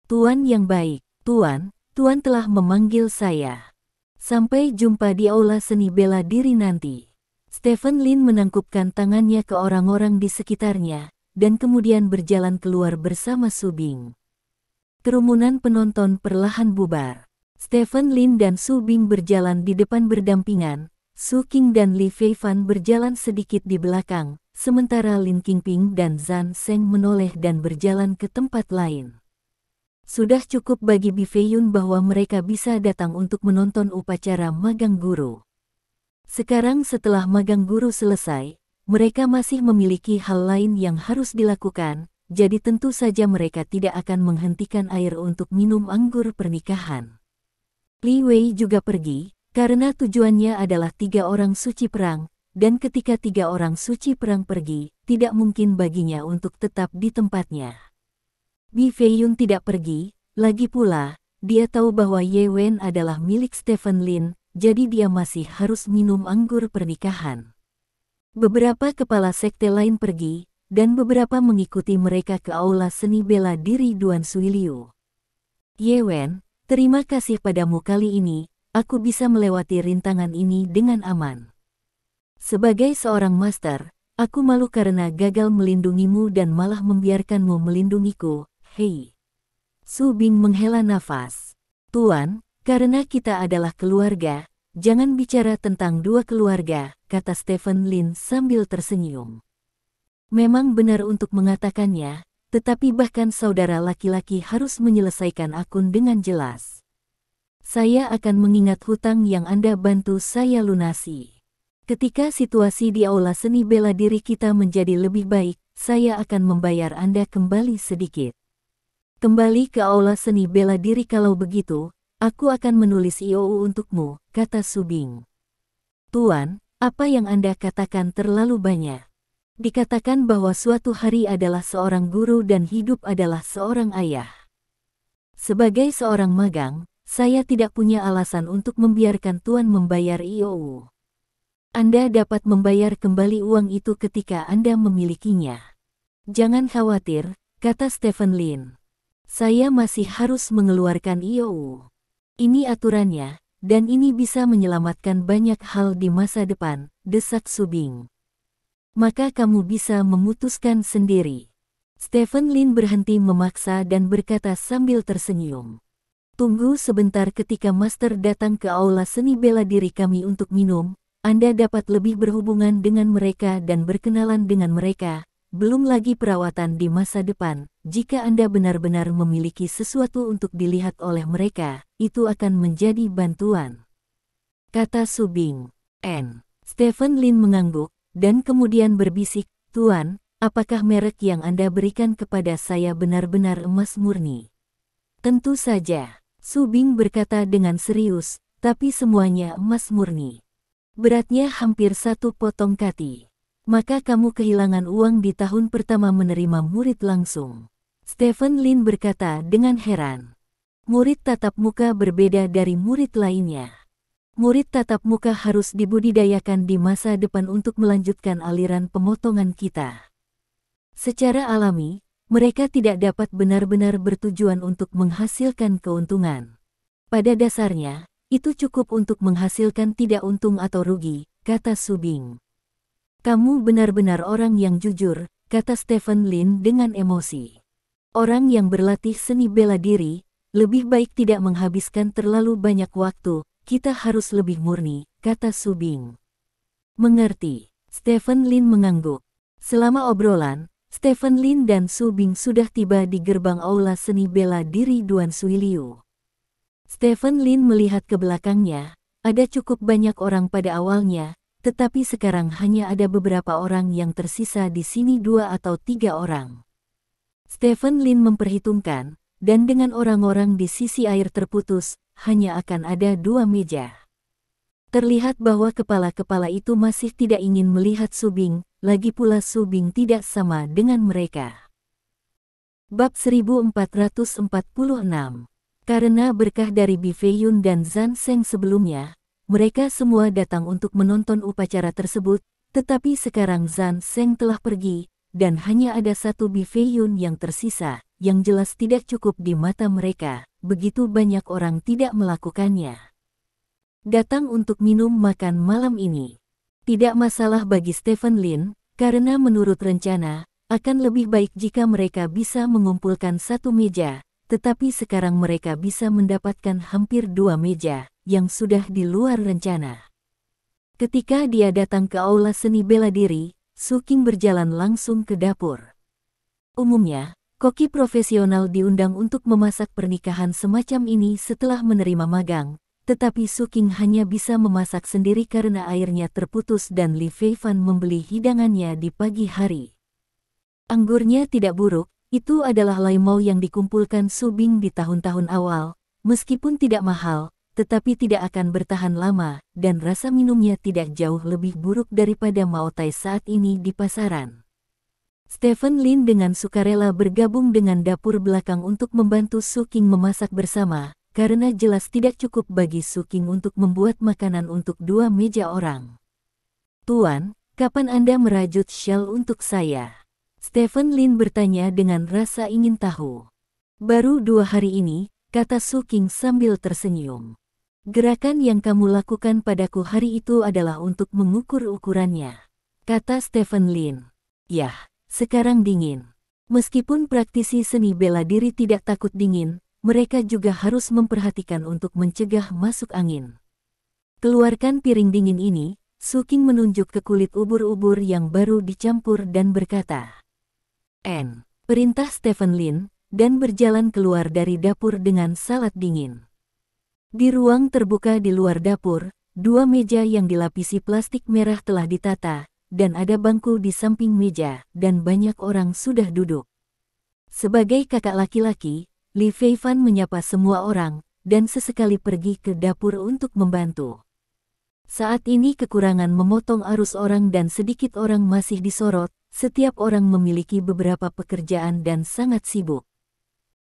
Tuan yang baik, Tuan telah memanggil saya. Sampai jumpa di aula seni bela diri nanti. Stephen Lin menangkupkan tangannya ke orang-orang di sekitarnya, dan kemudian berjalan keluar bersama Su Bing. Kerumunan penonton perlahan bubar. Stephen Lin dan Su Bing berjalan di depan berdampingan, Su Qing dan Li Feifan berjalan sedikit di belakang, sementara Lin Qingping dan Zhan Sheng menoleh dan berjalan ke tempat lain. Sudah cukup bagi Bi Feiyun bahwa mereka bisa datang untuk menonton upacara magang guru. Sekarang setelah magang guru selesai, mereka masih memiliki hal lain yang harus dilakukan, jadi tentu saja mereka tidak akan menghentikan air untuk minum anggur pernikahan. Li Wei juga pergi, karena tujuannya adalah 3 orang suci perang, dan ketika 3 orang suci perang pergi, tidak mungkin baginya untuk tetap di tempatnya. Bi Feiyun tidak pergi, lagi pula, dia tahu bahwa Ye Wen adalah milik Stephen Lin, jadi dia masih harus minum anggur pernikahan. Beberapa kepala sekte lain pergi, dan beberapa mengikuti mereka ke aula seni bela diri Duan Suiliu. Ye Wen, terima kasih padamu kali ini, aku bisa melewati rintangan ini dengan aman. Sebagai seorang master, aku malu karena gagal melindungimu dan malah membiarkanmu melindungiku. Hei. Su Bing menghela nafas. Tuan, karena kita adalah keluarga, jangan bicara tentang 2 keluarga, kata Stephen Lin sambil tersenyum. Memang benar untuk mengatakannya, tetapi bahkan saudara laki-laki harus menyelesaikan akun dengan jelas. Saya akan mengingat hutang yang Anda bantu saya lunasi. Ketika situasi di aula seni bela diri kita menjadi lebih baik, saya akan membayar Anda kembali sedikit. Kembali ke aula seni bela diri kalau begitu, aku akan menulis IOU untukmu, kata Su Bing. Tuan, apa yang Anda katakan terlalu banyak. Dikatakan bahwa suatu hari adalah seorang guru dan hidup adalah seorang ayah. Sebagai seorang magang, saya tidak punya alasan untuk membiarkan Tuan membayar IOU. Anda dapat membayar kembali uang itu ketika Anda memilikinya. Jangan khawatir, kata Stephen Lin. Saya masih harus mengeluarkan IOU. Ini aturannya, dan ini bisa menyelamatkan banyak hal di masa depan, desak Su Bing. Maka kamu bisa memutuskan sendiri. Stephen Lin berhenti memaksa dan berkata sambil tersenyum. Tunggu sebentar, ketika master datang ke aula seni bela diri kami untuk minum, Anda dapat lebih berhubungan dengan mereka dan berkenalan dengan mereka. Belum lagi perawatan di masa depan, jika Anda benar-benar memiliki sesuatu untuk dilihat oleh mereka, itu akan menjadi bantuan. Kata Su Bing. Stephen Lin mengangguk, dan kemudian berbisik, Tuan, apakah merek yang Anda berikan kepada saya benar-benar emas murni? Tentu saja, Su Bing berkata dengan serius, tapi semuanya emas murni. Beratnya hampir 1 potong kati. Maka kamu kehilangan uang di tahun pertama menerima murid langsung. Stephen Lin berkata dengan heran. Murid tatap muka berbeda dari murid lainnya. Murid tatap muka harus dibudidayakan di masa depan untuk melanjutkan aliran pemotongan kita. Secara alami, mereka tidak dapat benar-benar bertujuan untuk menghasilkan keuntungan. Pada dasarnya, itu cukup untuk menghasilkan tidak untung atau rugi, kata Su Bing. Kamu benar-benar orang yang jujur, kata Stephen Lin dengan emosi. Orang yang berlatih seni bela diri, lebih baik tidak menghabiskan terlalu banyak waktu, kita harus lebih murni, kata Su Bing. Mengerti, Stephen Lin mengangguk. Selama obrolan, Stephen Lin dan Su Bing sudah tiba di gerbang aula seni bela diri Duan Suiliu. Stephen Lin melihat ke belakangnya, ada cukup banyak orang pada awalnya, tetapi sekarang hanya ada beberapa orang yang tersisa di sini, 2 atau 3 orang. Stephen Lin memperhitungkan, dan dengan orang-orang di sisi air terputus, hanya akan ada 2 meja. Terlihat bahwa kepala-kepala itu masih tidak ingin melihat Su Bing, lagi pula Su Bing tidak sama dengan mereka. Bab 1446. Karena berkah dari Bi Feiyun dan Zhan Sheng sebelumnya, mereka semua datang untuk menonton upacara tersebut, tetapi sekarang Zhan Sheng telah pergi, dan hanya ada satu Bi Feiyun yang tersisa, yang jelas tidak cukup di mata mereka, begitu banyak orang tidak melakukannya. Datang untuk minum makan malam ini. Tidak masalah bagi Stephen Lin, karena menurut rencana, akan lebih baik jika mereka bisa mengumpulkan satu meja, tetapi sekarang mereka bisa mendapatkan hampir 2 meja, yang sudah di luar rencana. Ketika dia datang ke aula seni bela diri, Su Qing berjalan langsung ke dapur. Umumnya, koki profesional diundang untuk memasak pernikahan semacam ini setelah menerima magang, tetapi Su Qing hanya bisa memasak sendiri karena airnya terputus dan Li Feifan membeli hidangannya di pagi hari. Anggurnya tidak buruk, itu adalah laimau yang dikumpulkan Su Bing di tahun-tahun awal, meskipun tidak mahal, tetapi tidak akan bertahan lama, dan rasa minumnya tidak jauh lebih buruk daripada Maotai saat ini di pasaran. Stephen Lin dengan sukarela bergabung dengan dapur belakang untuk membantu Su Qing memasak bersama, karena jelas tidak cukup bagi Su Qing untuk membuat makanan untuk 2 meja orang. Tuan, kapan Anda merajut shawl untuk saya? Stephen Lin bertanya dengan rasa ingin tahu. Baru 2 hari ini, kata Su Qing sambil tersenyum. Gerakan yang kamu lakukan padaku hari itu adalah untuk mengukur ukurannya, kata Stephen Lin. Yah, sekarang dingin. Meskipun praktisi seni bela diri tidak takut dingin, mereka juga harus memperhatikan untuk mencegah masuk angin. Keluarkan piring dingin ini, Su Qing menunjuk ke kulit ubur-ubur yang baru dicampur dan berkata, perintah Stephen Lin, dan berjalan keluar dari dapur dengan salad dingin. Di ruang terbuka di luar dapur, 2 meja yang dilapisi plastik merah telah ditata, dan ada bangku di samping meja, dan banyak orang sudah duduk. Sebagai kakak laki-laki, Li Feifan menyapa semua orang, dan sesekali pergi ke dapur untuk membantu. Saat ini kekurangan memotong arus orang dan sedikit orang masih disorot, setiap orang memiliki beberapa pekerjaan dan sangat sibuk.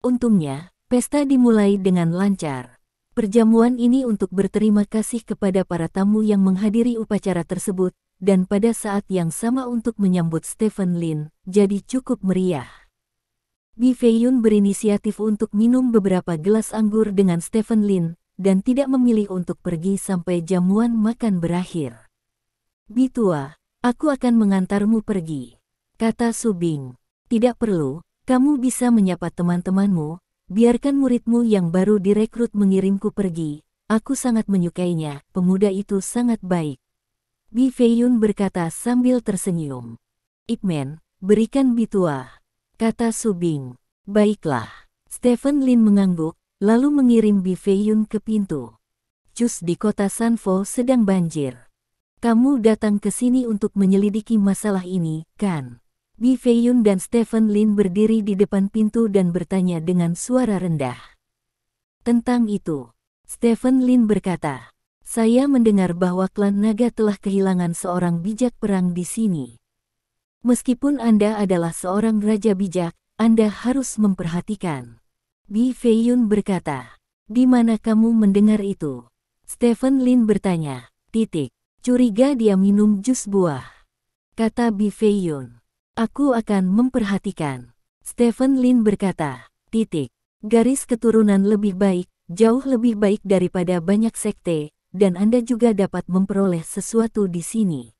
Untungnya, pesta dimulai dengan lancar. Perjamuan ini untuk berterima kasih kepada para tamu yang menghadiri upacara tersebut, dan pada saat yang sama untuk menyambut Stephen Lin, jadi cukup meriah. Bi Feiyun berinisiatif untuk minum beberapa gelas anggur dengan Stephen Lin, dan tidak memilih untuk pergi sampai jamuan makan berakhir. Bi tua, aku akan mengantarmu pergi, kata Su Bing. Tidak perlu, kamu bisa menyapa teman-temanmu. Biarkan muridmu yang baru direkrut mengirimku pergi, aku sangat menyukainya, pemuda itu sangat baik. Bi Feiyun berkata sambil tersenyum. Ip Man, berikan Bi tua, kata Su Bing. Baiklah. Stephen Lin mengangguk, lalu mengirim Bi Feiyun ke pintu. Cus di kota Sanfo sedang banjir. Kamu datang ke sini untuk menyelidiki masalah ini, kan? Bi Feiyun dan Stephen Lin berdiri di depan pintu dan bertanya dengan suara rendah. Tentang itu, Stephen Lin berkata, saya mendengar bahwa klan naga telah kehilangan seorang bijak perang di sini. Meskipun Anda adalah seorang raja bijak, Anda harus memperhatikan. Bi Feiyun berkata, di mana kamu mendengar itu? Stephen Lin bertanya. Curiga dia minum jus buah. Kata Bi Feiyun. Aku akan memperhatikan. Stephen Lin berkata. Garis keturunan lebih baik, jauh lebih baik daripada banyak sekte, dan Anda juga dapat memperoleh sesuatu di sini.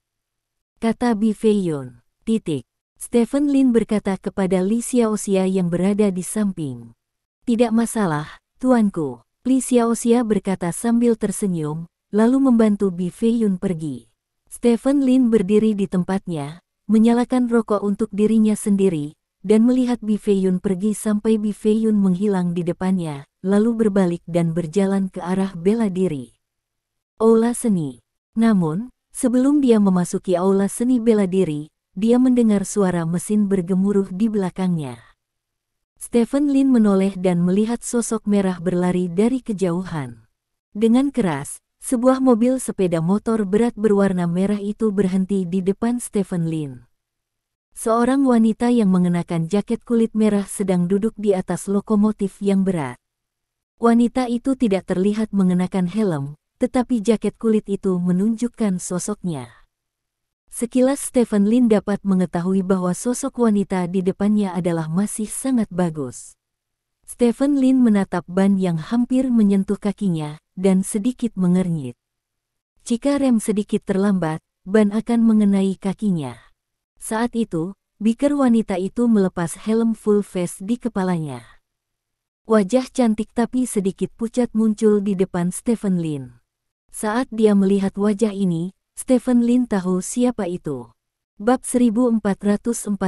Kata Bi Feiyun. Stephen Lin berkata kepada Li Xiaoxia yang berada di samping. Tidak masalah, tuanku. Li Xiaoxia berkata sambil tersenyum, lalu membantu Bi Feiyun pergi. Stephen Lin berdiri di tempatnya, menyalakan rokok untuk dirinya sendiri, dan melihat Bi Feiyun pergi sampai Bi Feiyun menghilang di depannya, lalu berbalik dan berjalan ke arah bela diri. Aula seni. Namun, sebelum dia memasuki aula seni bela diri, dia mendengar suara mesin bergemuruh di belakangnya. Stephen Lin menoleh dan melihat sosok merah berlari dari kejauhan. Dengan keras, sebuah mobil sepeda motor berat berwarna merah itu berhenti di depan Stephen Lin. Seorang wanita yang mengenakan jaket kulit merah sedang duduk di atas lokomotif yang berat. Wanita itu tidak terlihat mengenakan helm, tetapi jaket kulit itu menunjukkan sosoknya. Sekilas Stephen Lin dapat mengetahui bahwa sosok wanita di depannya adalah masih sangat bagus. Stephen Lin menatap ban yang hampir menyentuh kakinya, dan sedikit mengernyit. Jika rem sedikit terlambat, ban akan mengenai kakinya. Saat itu, biker wanita itu melepas helm full face di kepalanya. Wajah cantik tapi sedikit pucat muncul di depan Stephen Lin. Saat dia melihat wajah ini, Stephen Lin tahu siapa itu. Bab 1447.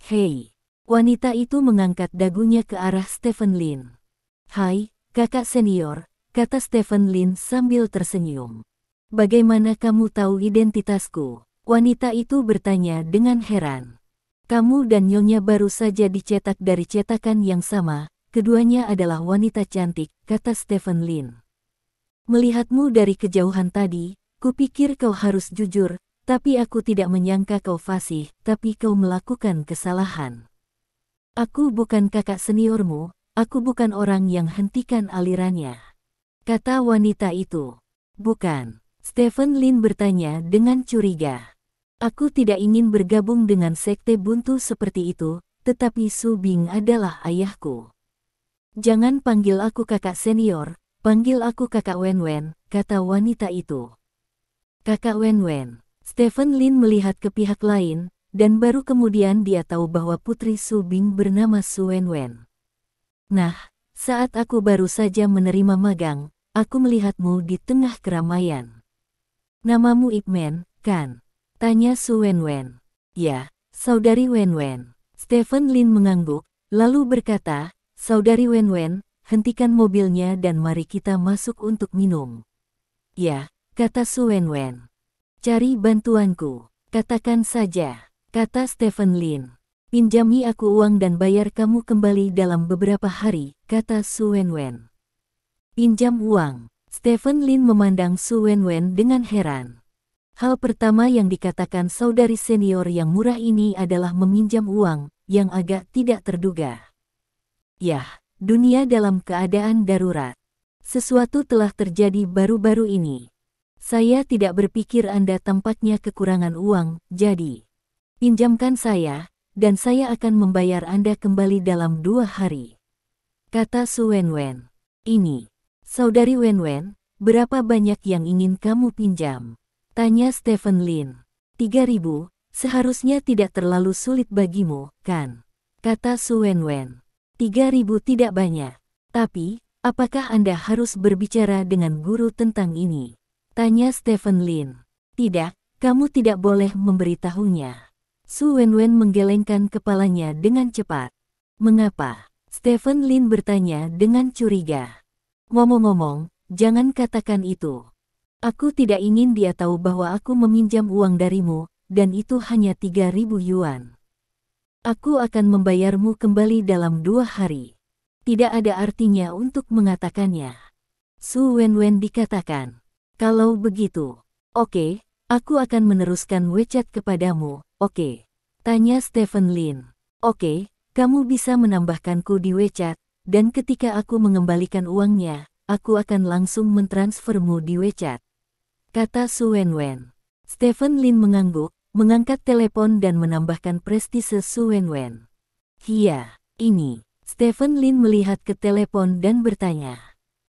Hei. Wanita itu mengangkat dagunya ke arah Stephen Lin. Hai, kakak senior, kata Stephen Lin sambil tersenyum. Bagaimana kamu tahu identitasku? Wanita itu bertanya dengan heran. Kamu dan Nyonya baru saja dicetak dari cetakan yang sama, keduanya adalah wanita cantik, kata Stephen Lin. Melihatmu dari kejauhan tadi, kupikir kau harus jujur, tapi aku tidak menyangka kau fasih, tapi kau melakukan kesalahan. Aku bukan kakak seniormu, aku bukan orang yang hentikan alirannya. Kata wanita itu. Bukan. Stephen Lin bertanya dengan curiga. Aku tidak ingin bergabung dengan sekte buntu seperti itu, tetapi Su Bing adalah ayahku. Jangan panggil aku kakak senior, panggil aku kakak Wen Wen, kata wanita itu. Kakak Wen Wen. Stephen Lin melihat ke pihak lain, dan baru kemudian dia tahu bahwa putri Su Bing bernama Su Wen Wen. Nah, saat aku baru saja menerima magang, aku melihatmu di tengah keramaian. Namamu Ip Man, kan? Tanya Su Wen Wen. Ya, saudari Wen Wen. Stephen Lin mengangguk, lalu berkata, Saudari Wen Wen, hentikan mobilnya dan mari kita masuk untuk minum. Ya, kata Su Wen Wen. Cari bantuanku, katakan saja. Kata Stephen Lin. Pinjami aku uang dan bayar kamu kembali dalam beberapa hari, kata Su Wen Wen. Pinjam uang. Stephen Lin memandang Su Wen Wen dengan heran. Hal pertama yang dikatakan saudari senior yang murah ini adalah meminjam uang, yang agak tidak terduga. Yah, dunia dalam keadaan darurat. Sesuatu telah terjadi baru-baru ini. Saya tidak berpikir Anda tampaknya kekurangan uang, jadi pinjamkan saya, dan saya akan membayar Anda kembali dalam 2 hari. Kata Su Wen Wen. Ini, saudari Wen Wen, berapa banyak yang ingin kamu pinjam? Tanya Stephen Lin. 3.000, seharusnya tidak terlalu sulit bagimu, kan? Kata Su Wen Wen. 3.000 tidak banyak. Tapi, apakah Anda harus berbicara dengan guru tentang ini? Tanya Stephen Lin. Tidak, kamu tidak boleh memberitahunya. Su Wen Wen menggelengkan kepalanya dengan cepat. Mengapa? Stephen Lin bertanya dengan curiga. Ngomong-ngomong, jangan katakan itu. Aku tidak ingin dia tahu bahwa aku meminjam uang darimu, dan itu hanya 3.000 yuan. Aku akan membayarmu kembali dalam 2 hari. Tidak ada artinya untuk mengatakannya. Su Wen Wen dikatakan. Kalau begitu, oke, aku akan meneruskan WeChat kepadamu. Oke. Tanya Stephen Lin. Oke, kamu bisa menambahkanku di WeChat, dan ketika aku mengembalikan uangnya, aku akan langsung mentransfermu di WeChat, kata Su Wenwen. Stephen Lin mengangguk, mengangkat telepon dan menambahkan prestise Su Wenwen. Iya, ini. Stephen Lin melihat ke telepon dan bertanya.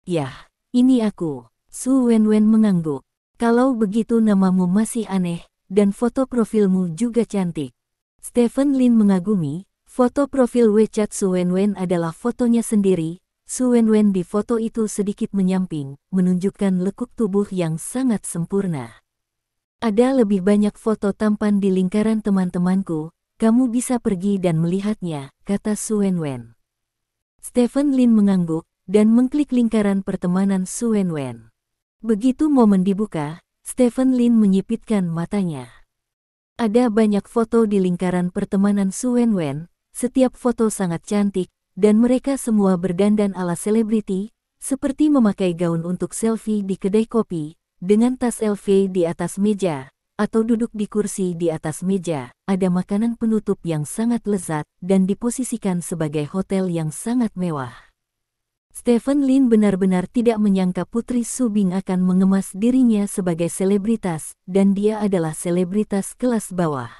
Yah, ini aku. Su Wenwen mengangguk. Kalau begitu namamu masih aneh, dan foto profilmu juga cantik. Stephen Lin mengagumi, foto profil WeChat Su Wenwen adalah fotonya sendiri. Su Wenwen di foto itu sedikit menyamping, menunjukkan lekuk tubuh yang sangat sempurna. Ada lebih banyak foto tampan di lingkaran teman-temanku, kamu bisa pergi dan melihatnya, kata Su Wenwen. Stephen Lin mengangguk, dan mengklik lingkaran pertemanan Su Wenwen. Begitu momen dibuka, Stephen Lin menyipitkan matanya. Ada banyak foto di lingkaran pertemanan Su Wenwen, setiap foto sangat cantik, dan mereka semua berdandan ala selebriti, seperti memakai gaun untuk selfie di kedai kopi, dengan tas LV di atas meja, atau duduk di kursi di atas meja. Ada makanan penutup yang sangat lezat, dan diposisikan sebagai hotel yang sangat mewah. Stephen Lin benar-benar tidak menyangka Putri Su Bing akan mengemas dirinya sebagai selebritas, dan dia adalah selebritas kelas bawah.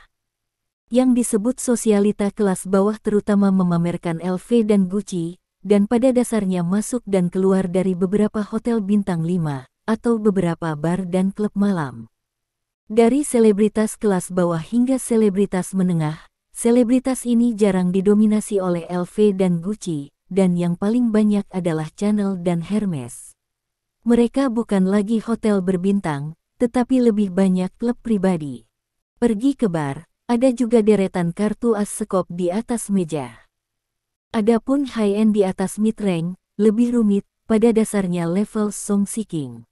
Yang disebut sosialita kelas bawah terutama memamerkan LV dan Gucci, dan pada dasarnya masuk dan keluar dari beberapa hotel bintang 5, atau beberapa bar dan klub malam. Dari selebritas kelas bawah hingga selebritas menengah, selebritas ini jarang didominasi oleh LV dan Gucci, dan yang paling banyak adalah Chanel dan Hermes. Mereka bukan lagi hotel berbintang, tetapi lebih banyak klub pribadi. Pergi ke bar, ada juga deretan kartu as sekop di atas meja. Adapun high-end di atas mid-rank, lebih rumit, pada dasarnya level song seeking.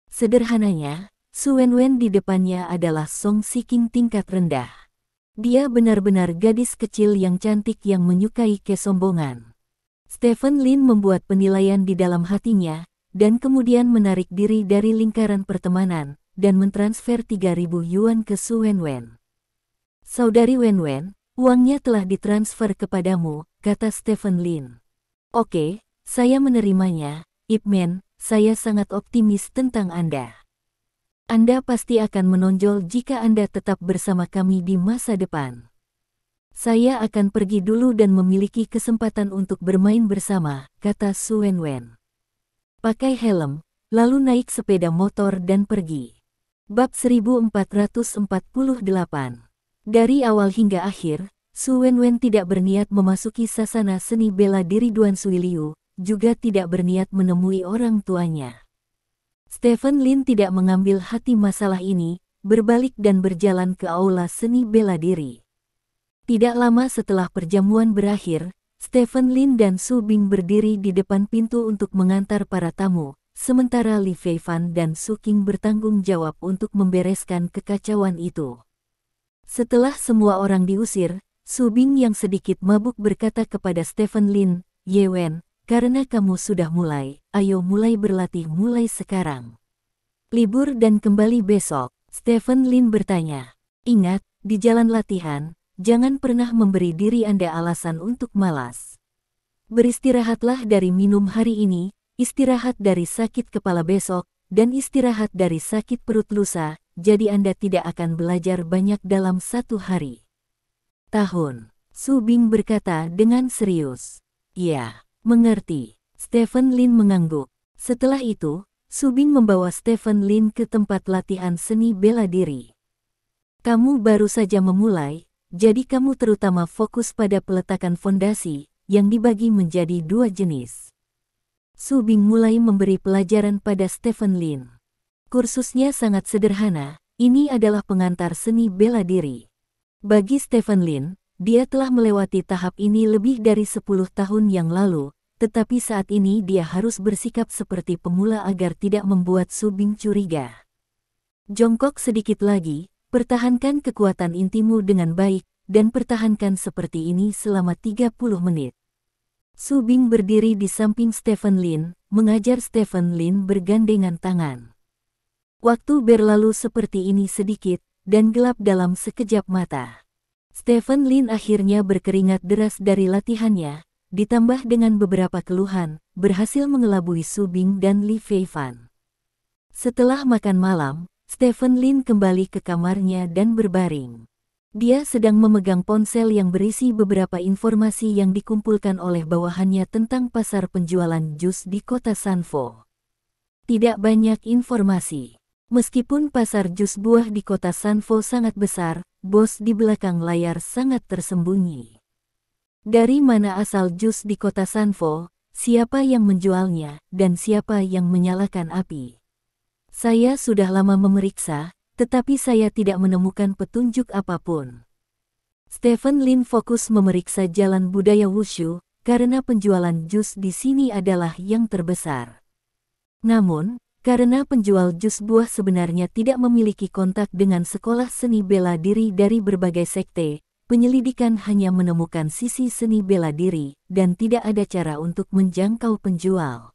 Sederhananya, Su Wenwen di depannya adalah song seeking tingkat rendah. Dia benar-benar gadis kecil yang cantik yang menyukai kesombongan. Stephen Lin membuat penilaian di dalam hatinya, dan kemudian menarik diri dari lingkaran pertemanan, dan mentransfer 3.000 yuan ke Su Wenwen. Saudari Wenwen, uangnya telah ditransfer kepadamu, kata Stephen Lin. Oke, saya menerimanya, Ip Man, saya sangat optimis tentang Anda. Anda pasti akan menonjol jika Anda tetap bersama kami di masa depan. Saya akan pergi dulu dan memiliki kesempatan untuk bermain bersama, kata Su Wenwen. Pakai helm, lalu naik sepeda motor dan pergi. Bab 1448. Dari awal hingga akhir, Su Wenwen tidak berniat memasuki sasana seni bela diri Duan Suiliu, juga tidak berniat menemui orang tuanya. Stephen Lin tidak mengambil hati masalah ini, berbalik dan berjalan ke aula seni bela diri. Tidak lama setelah perjamuan berakhir, Stephen Lin dan Su Bing berdiri di depan pintu untuk mengantar para tamu, sementara Li Feifan dan Su Qing bertanggung jawab untuk membereskan kekacauan itu. Setelah semua orang diusir, Su Bing yang sedikit mabuk berkata kepada Stephen Lin, "Ye Wen, karena kamu sudah mulai, ayo mulai berlatih mulai sekarang." Libur dan kembali besok, Stephen Lin bertanya, "Ingat, di jalan latihan, jangan pernah memberi diri Anda alasan untuk malas. Beristirahatlah dari minum hari ini, istirahat dari sakit kepala besok, dan istirahat dari sakit perut lusa, jadi Anda tidak akan belajar banyak dalam satu hari." Tahun, Su Bing berkata dengan serius. "Ya, mengerti." Stephen Lin mengangguk. Setelah itu, Su Bing membawa Stephen Lin ke tempat latihan seni bela diri. "Kamu baru saja memulai, jadi kamu terutama fokus pada peletakan fondasi, yang dibagi menjadi 2 jenis." Su Bing mulai memberi pelajaran pada Stephen Lin. Kursusnya sangat sederhana, ini adalah pengantar seni bela diri. Bagi Stephen Lin, dia telah melewati tahap ini lebih dari 10 tahun yang lalu, tetapi saat ini dia harus bersikap seperti pemula agar tidak membuat Su Bing curiga. "Jongkok sedikit lagi, pertahankan kekuatan intimu dengan baik, dan pertahankan seperti ini selama 30 menit. Su Bing berdiri di samping Stephen Lin, mengajar Stephen Lin bergandengan tangan. Waktu berlalu seperti ini sedikit, dan gelap dalam sekejap mata. Stephen Lin akhirnya berkeringat deras dari latihannya, ditambah dengan beberapa keluhan, berhasil mengelabui Su Bing dan Li Feifan. Setelah makan malam, Stephen Lin kembali ke kamarnya dan berbaring. Dia sedang memegang ponsel yang berisi beberapa informasi yang dikumpulkan oleh bawahannya tentang pasar penjualan jus di kota Sanfo. Tidak banyak informasi. Meskipun pasar jus buah di kota Sanfo sangat besar, bos di belakang layar sangat tersembunyi. Dari mana asal jus di kota Sanfo, siapa yang menjualnya, dan siapa yang menyalakan api? Saya sudah lama memeriksa, tetapi saya tidak menemukan petunjuk apapun. Stephen Lin fokus memeriksa jalan budaya wushu, karena penjualan jus di sini adalah yang terbesar. Namun, karena penjual jus buah sebenarnya tidak memiliki kontak dengan sekolah seni bela diri dari berbagai sekte, penyelidikan hanya menemukan sisi seni bela diri, dan tidak ada cara untuk menjangkau penjual.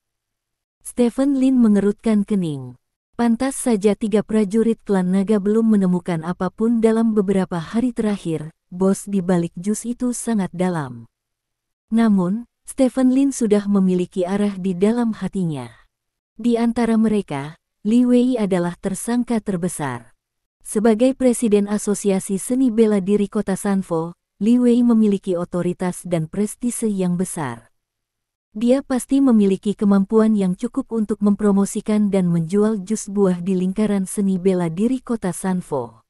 Stephen Lin mengerutkan kening. Pantas saja 3 prajurit klan naga belum menemukan apapun dalam beberapa hari terakhir, bos di balik jus itu sangat dalam. Namun, Stephen Lin sudah memiliki arah di dalam hatinya. Di antara mereka, Li Wei adalah tersangka terbesar. Sebagai presiden Asosiasi Seni Bela Diri Kota Sanfo, Li Wei memiliki otoritas dan prestise yang besar. Dia pasti memiliki kemampuan yang cukup untuk mempromosikan dan menjual jus buah di lingkaran seni bela diri Kota Sanfo.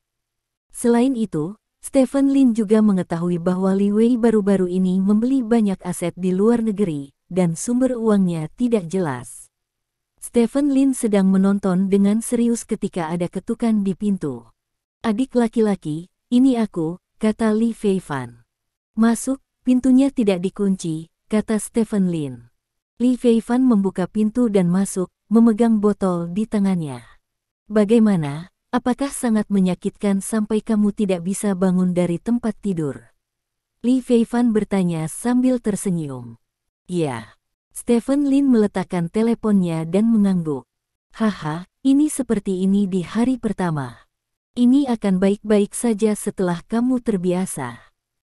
Selain itu, Stephen Lin juga mengetahui bahwa Li Wei baru-baru ini membeli banyak aset di luar negeri, dan sumber uangnya tidak jelas. Stephen Lin sedang menonton dengan serius ketika ada ketukan di pintu. "Adik laki-laki, ini aku," kata Li Feifan. "Masuk," pintunya tidak dikunci, kata Stephen Lin. Li Feifan membuka pintu dan masuk, memegang botol di tangannya. "Bagaimana? Apakah sangat menyakitkan sampai kamu tidak bisa bangun dari tempat tidur?" Li Feifan bertanya sambil tersenyum. "Ya." Stephen Lin meletakkan teleponnya dan mengangguk. "Haha, ini seperti ini di hari pertama. Ini akan baik-baik saja setelah kamu terbiasa.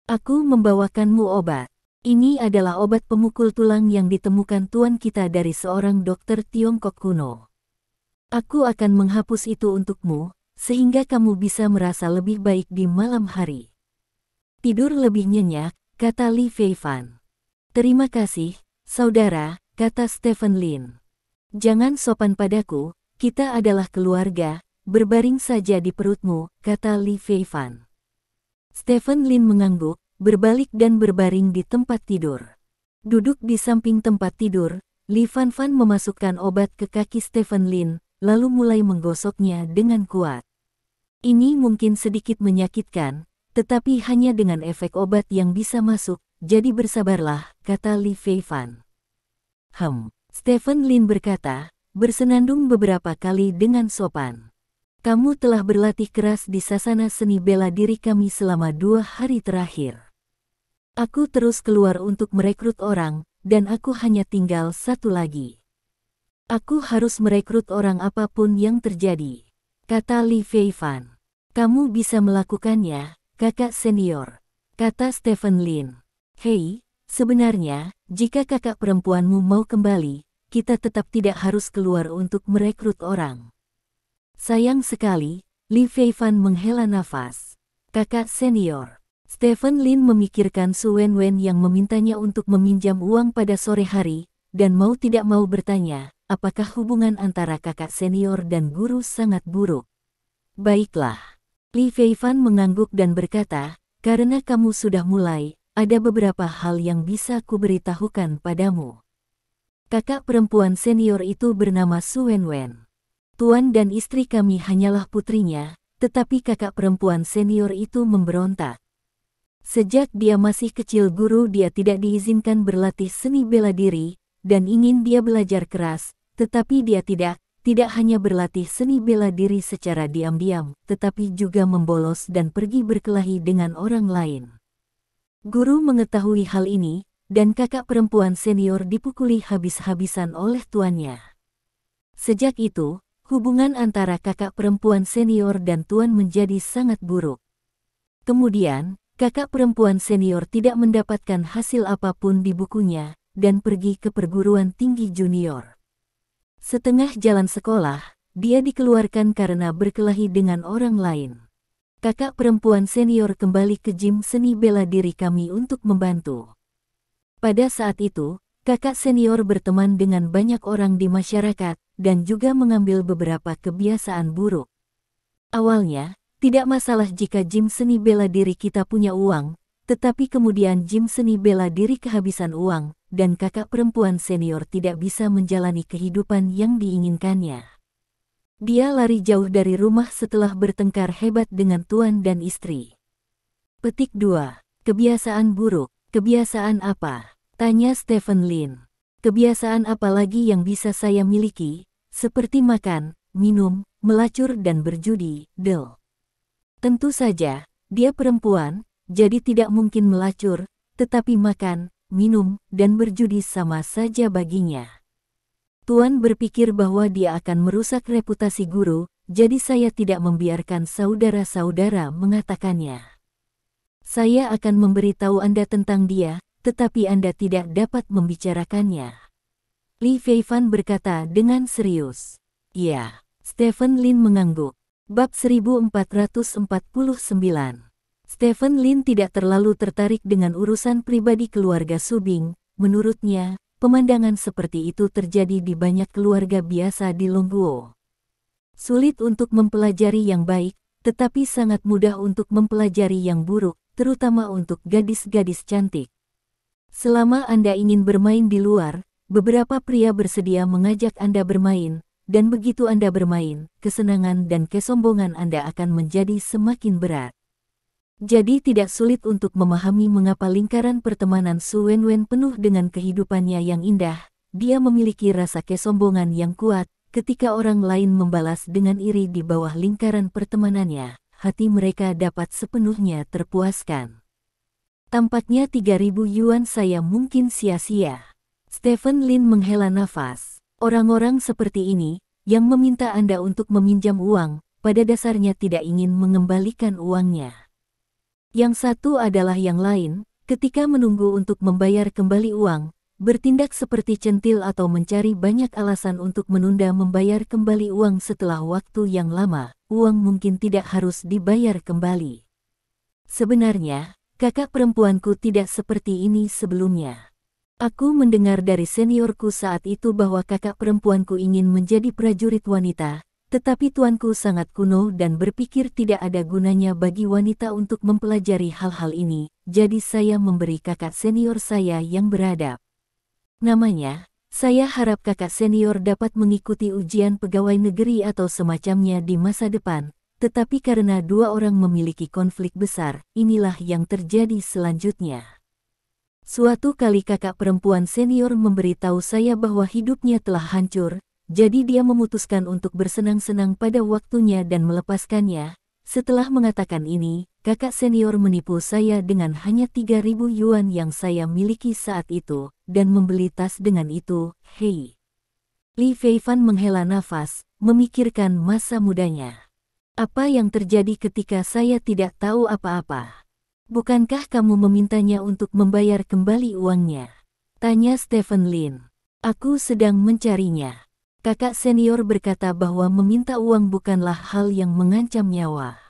Aku membawakanmu obat. Ini adalah obat pemukul tulang yang ditemukan tuan kita dari seorang dokter Tiongkok kuno. Aku akan menghapus itu untukmu, sehingga kamu bisa merasa lebih baik di malam hari. Tidur lebih nyenyak," kata Li Feifan. "Terima kasih, saudara," kata Stephen Lin. "Jangan sopan padaku, kita adalah keluarga, berbaring saja di perutmu," kata Li Feifan. Stephen Lin mengangguk, berbalik dan berbaring di tempat tidur. Duduk di samping tempat tidur, Li Fanfan memasukkan obat ke kaki Stephen Lin, lalu mulai menggosoknya dengan kuat. "Ini mungkin sedikit menyakitkan, tetapi hanya dengan efek obat yang bisa masuk, jadi bersabarlah," kata Li Feifan. Stephen Lin berkata, bersenandung beberapa kali dengan sopan. "Kamu telah berlatih keras di sasana seni bela diri kami selama 2 hari terakhir. Aku terus keluar untuk merekrut orang, dan aku hanya tinggal satu lagi. Aku harus merekrut orang apapun yang terjadi," kata Li Feifan. "Kamu bisa melakukannya, kakak senior," kata Stephen Lin. "Hei, sebenarnya, jika kakak perempuanmu mau kembali, kita tetap tidak harus keluar untuk merekrut orang." "Sayang sekali," Li Feifan menghela nafas. "Kakak senior." Stephen Lin memikirkan Su Wenwen yang memintanya untuk meminjam uang pada sore hari, dan mau tidak mau bertanya, apakah hubungan antara kakak senior dan guru sangat buruk. "Baiklah." Li Feifan mengangguk dan berkata, "Karena kamu sudah mulai, ada beberapa hal yang bisa kuberitahukan padamu. Kakak perempuan senior itu bernama Su Wenwen. Tuan dan istri kami hanyalah putrinya, tetapi kakak perempuan senior itu memberontak. Sejak dia masih kecil dia tidak diizinkan berlatih seni bela diri, dan ingin dia belajar keras, tetapi dia tidak hanya berlatih seni bela diri secara diam-diam, tetapi juga membolos dan pergi berkelahi dengan orang lain. Guru mengetahui hal ini, dan kakak perempuan senior dipukuli habis-habisan oleh tuannya. Sejak itu, hubungan antara kakak perempuan senior dan tuan menjadi sangat buruk. Kemudian, kakak perempuan senior tidak mendapatkan hasil apapun di bukunya dan pergi ke perguruan tinggi junior. Setengah jalan sekolah, dia dikeluarkan karena berkelahi dengan orang lain. Kakak perempuan senior kembali ke gym seni bela diri kami untuk membantu. Pada saat itu, kakak senior berteman dengan banyak orang di masyarakat dan juga mengambil beberapa kebiasaan buruk. Awalnya, tidak masalah jika gym seni bela diri kita punya uang, tetapi kemudian gym seni bela diri kehabisan uang, dan kakak perempuan senior tidak bisa menjalani kehidupan yang diinginkannya. Dia lari jauh dari rumah setelah bertengkar hebat dengan tuan dan istri. Petik 2. Kebiasaan buruk. Kebiasaan apa? Tanya Stephen Lin. Kebiasaan apa lagi yang bisa saya miliki, seperti makan, minum, melacur dan berjudi, Del? Tentu saja, dia perempuan, jadi tidak mungkin melacur, tetapi makan, minum, dan berjudi sama saja baginya. Tuan berpikir bahwa dia akan merusak reputasi guru, jadi saya tidak membiarkan saudara-saudara mengatakannya. Saya akan memberitahu Anda tentang dia, tetapi Anda tidak dapat membicarakannya. Li Feifan berkata dengan serius. Ya, Stephen Lin mengangguk. Bab 1449. Stephen Lin tidak terlalu tertarik dengan urusan pribadi keluarga Subing. Menurutnya, pemandangan seperti itu terjadi di banyak keluarga biasa di Longguo. Sulit untuk mempelajari yang baik, tetapi sangat mudah untuk mempelajari yang buruk, terutama untuk gadis-gadis cantik. Selama Anda ingin bermain di luar, beberapa pria bersedia mengajak Anda bermain, dan begitu Anda bermain, kesenangan dan kesombongan Anda akan menjadi semakin berat. Jadi tidak sulit untuk memahami mengapa lingkaran pertemanan Su Wenwen penuh dengan kehidupannya yang indah. Dia memiliki rasa kesombongan yang kuat, ketika orang lain membalas dengan iri di bawah lingkaran pertemanannya, hati mereka dapat sepenuhnya terpuaskan. Tampaknya 3.000 yuan saya mungkin sia-sia. Stephen Lin menghela nafas. Orang-orang seperti ini, yang meminta Anda untuk meminjam uang, pada dasarnya tidak ingin mengembalikan uangnya. Yang satu adalah yang lain, ketika menunggu untuk membayar kembali uang, bertindak seperti centil atau mencari banyak alasan untuk menunda membayar kembali uang setelah waktu yang lama, uang mungkin tidak harus dibayar kembali. Sebenarnya, kakak perempuanku tidak seperti ini sebelumnya. Aku mendengar dari seniorku saat itu bahwa kakak perempuanku ingin menjadi prajurit wanita, tetapi tuanku sangat kuno dan berpikir tidak ada gunanya bagi wanita untuk mempelajari hal-hal ini, jadi saya memberi kakak senior saya yang beradab. Namanya, saya harap kakak senior dapat mengikuti ujian pegawai negeri atau semacamnya di masa depan, tetapi karena dua orang memiliki konflik besar, inilah yang terjadi selanjutnya. Suatu kali kakak perempuan senior memberitahu saya bahwa hidupnya telah hancur, jadi dia memutuskan untuk bersenang-senang pada waktunya dan melepaskannya. Setelah mengatakan ini, kakak senior menipu saya dengan hanya 3.000 yuan yang saya miliki saat itu, dan membeli tas dengan itu. Hei. Li Feifan menghela nafas, memikirkan masa mudanya. Apa yang terjadi ketika saya tidak tahu apa-apa? Bukankah kamu memintanya untuk membayar kembali uangnya? Tanya Stephen Lin. Aku sedang mencarinya. Kakak senior berkata bahwa meminta uang bukanlah hal yang mengancam nyawa.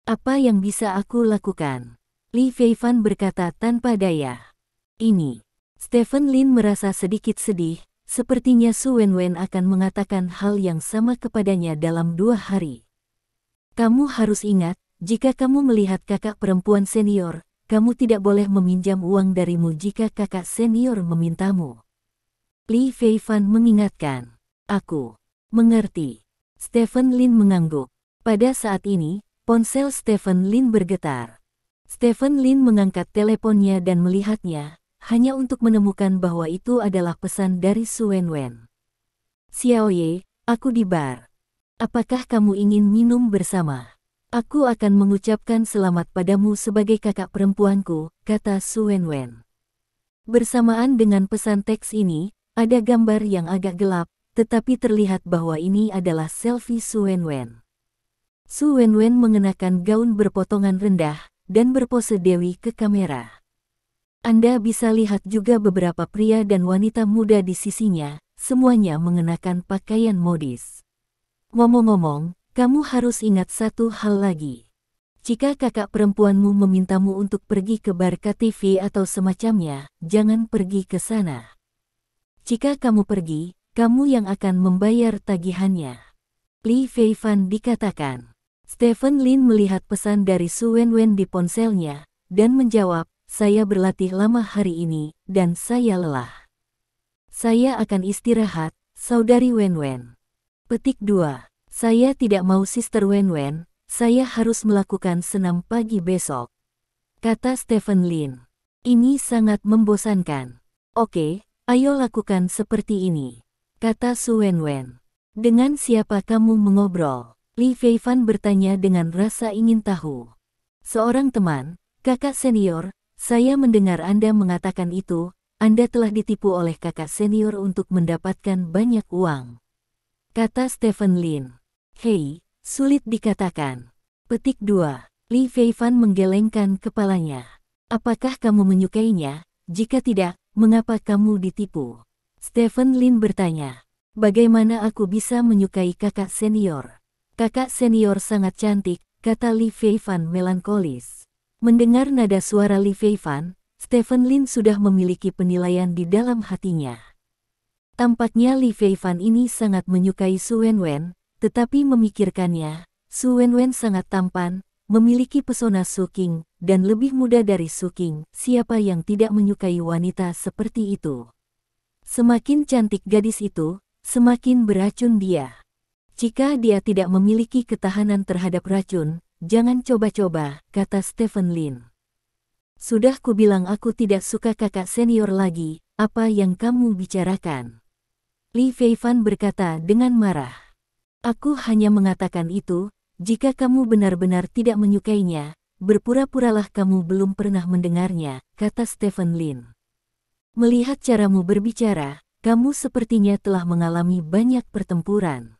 Apa yang bisa aku lakukan? Li Feifan berkata tanpa daya. Ini. Stephen Lin merasa sedikit sedih, sepertinya Su Wenwen akan mengatakan hal yang sama kepadanya dalam 2 hari. Kamu harus ingat, jika kamu melihat kakak perempuan senior, kamu tidak boleh meminjam uang darimu jika kakak senior memintamu. Li Feifan mengingatkan. Aku mengerti. Stephen Lin mengangguk. Pada saat ini, ponsel Stephen Lin bergetar. Stephen Lin mengangkat teleponnya dan melihatnya, hanya untuk menemukan bahwa itu adalah pesan dari Su Wenwen. Xiaoye, aku di bar. Apakah kamu ingin minum bersama? Aku akan mengucapkan selamat padamu sebagai kakak perempuanku, kata Su Wenwen. Bersamaan dengan pesan teks ini, ada gambar yang agak gelap, tetapi terlihat bahwa ini adalah selfie Su Wenwen. Su Wenwen mengenakan gaun berpotongan rendah, dan berpose dewi ke kamera. Anda bisa lihat juga beberapa pria dan wanita muda di sisinya, semuanya mengenakan pakaian modis. Ngomong-ngomong, kamu harus ingat satu hal lagi. Jika kakak perempuanmu memintamu untuk pergi ke bar KTV atau semacamnya, jangan pergi ke sana. Jika kamu pergi, kamu yang akan membayar tagihannya. Li Feifan dikatakan. Stephen Lin melihat pesan dari Su Wenwen di ponselnya, dan menjawab, saya berlatih lama hari ini, dan saya lelah. Saya akan istirahat, Saudari Wenwen. Petik 2. Saya tidak mau Sister Wenwen, saya harus melakukan senam pagi besok. Kata Stephen Lin. Ini sangat membosankan. Oke, ayo lakukan seperti ini. Kata Su Wenwen. Dengan siapa kamu mengobrol? Li Feifan bertanya dengan rasa ingin tahu. Seorang teman, kakak senior, saya mendengar Anda mengatakan itu, Anda telah ditipu oleh kakak senior untuk mendapatkan banyak uang. Kata Stephen Lin. Hei, sulit dikatakan. Petik 2. Li Feifan menggelengkan kepalanya. Apakah kamu menyukainya? Jika tidak, mengapa kamu ditipu? Stephen Lin bertanya. Bagaimana aku bisa menyukai kakak senior? Kakak senior sangat cantik, kata Li Feifan melankolis. Mendengar nada suara Li Feifan, Stephen Lin sudah memiliki penilaian di dalam hatinya. Tampaknya Li Feifan ini sangat menyukai Su Wenwen, tetapi memikirkannya, Su Wenwen sangat tampan, memiliki pesona Su Qing, dan lebih muda dari Su Qing. Siapa yang tidak menyukai wanita seperti itu? Semakin cantik gadis itu, semakin beracun dia. Jika dia tidak memiliki ketahanan terhadap racun, jangan coba-coba, kata Stephen Lin. Sudah kubilang aku tidak suka kakak senior lagi, apa yang kamu bicarakan? Li Feifan berkata dengan marah. Aku hanya mengatakan itu, jika kamu benar-benar tidak menyukainya, berpura-puralah kamu belum pernah mendengarnya, kata Stephen Lin. Melihat caramu berbicara, kamu sepertinya telah mengalami banyak pertempuran.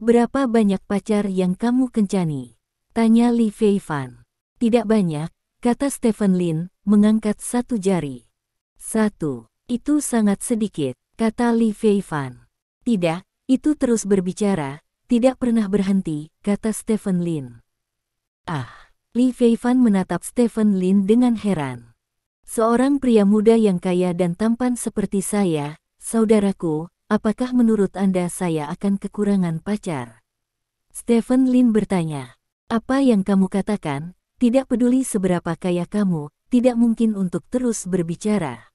Berapa banyak pacar yang kamu kencani? Tanya Li Feifan. Tidak banyak, kata Stephen Lin, mengangkat satu jari. 1. Itu sangat sedikit, kata Li Feifan. Tidak, itu terus berbicara, tidak pernah berhenti, kata Stephen Lin. Li Feifan menatap Stephen Lin dengan heran. Seorang pria muda yang kaya dan tampan seperti saya, saudaraku, apakah menurut Anda saya akan kekurangan pacar? Stephen Lin bertanya. Apa yang kamu katakan, tidak peduli seberapa kaya kamu, tidak mungkin untuk terus berbicara.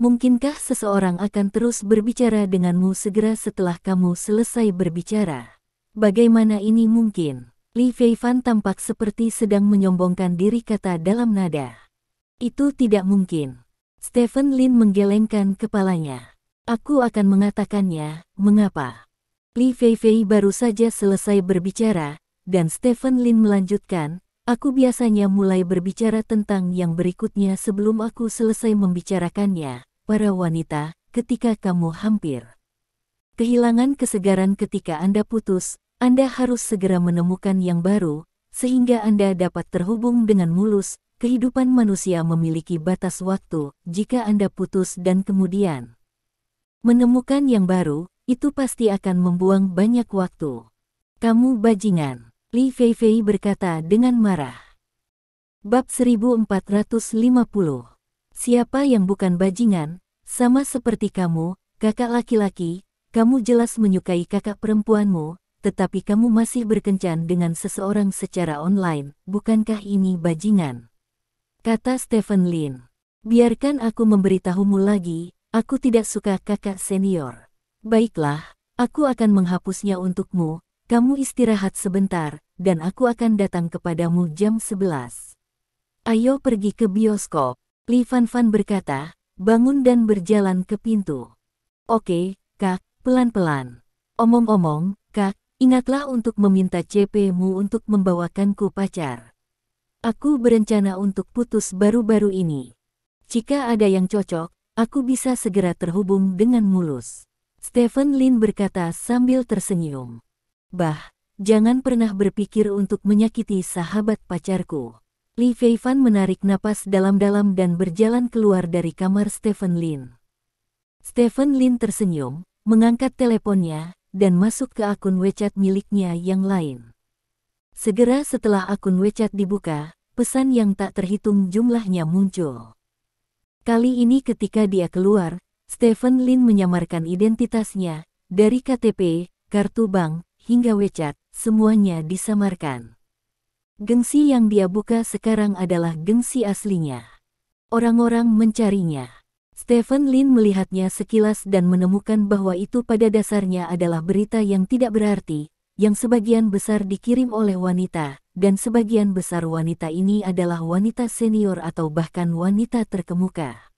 Mungkinkah seseorang akan terus berbicara denganmu segera setelah kamu selesai berbicara? Bagaimana ini mungkin? Li Feifan tampak seperti sedang menyombongkan diri kata dalam nada. Itu tidak mungkin. Stephen Lin menggelengkan kepalanya. Aku akan mengatakannya, mengapa? Li Feifei baru saja selesai berbicara, dan Stephen Lin melanjutkan, aku biasanya mulai berbicara tentang yang berikutnya sebelum aku selesai membicarakannya, para wanita, ketika kamu hampir kehilangan kesegaran ketika Anda putus, Anda harus segera menemukan yang baru, sehingga Anda dapat terhubung dengan mulus. Kehidupan manusia memiliki batas waktu, jika Anda putus dan kemudian menemukan yang baru, itu pasti akan membuang banyak waktu. Kamu bajingan, Li Feifei berkata dengan marah. Bab 1450. Siapa yang bukan bajingan? Sama seperti kamu, kakak laki-laki, kamu jelas menyukai kakak perempuanmu, tetapi kamu masih berkencan dengan seseorang secara online, bukankah ini bajingan? Kata Stephen Lin. Biarkan aku memberitahumu lagi, aku tidak suka kakak senior. Baiklah, aku akan menghapusnya untukmu, kamu istirahat sebentar, dan aku akan datang kepadamu jam 11. Ayo pergi ke bioskop, Li Fanfan berkata, bangun dan berjalan ke pintu. Oke, Kak, pelan-pelan. Omong-omong, Kak, ingatlah untuk meminta CP-mu untuk membawakanku pacar. Aku berencana untuk putus baru-baru ini. Jika ada yang cocok, aku bisa segera terhubung dengan mulus. Stephen Lin berkata sambil tersenyum. Bah, jangan pernah berpikir untuk menyakiti sahabat pacarku. Li Feifan menarik napas dalam-dalam dan berjalan keluar dari kamar Stephen Lin. Stephen Lin tersenyum, mengangkat teleponnya, dan masuk ke akun WeChat miliknya yang lain. Segera setelah akun WeChat dibuka, pesan yang tak terhitung jumlahnya muncul. Kali ini ketika dia keluar, Stephen Lin menyamarkan identitasnya, dari KTP, kartu bank, hingga WeChat, semuanya disamarkan. Gengsi yang dia buka sekarang adalah gengsi aslinya. Orang-orang mencarinya. Stephen Lin melihatnya sekilas dan menemukan bahwa itu pada dasarnya adalah berita yang tidak berarti, yang sebagian besar dikirim oleh wanita, dan sebagian besar wanita ini adalah wanita senior atau bahkan wanita terkemuka.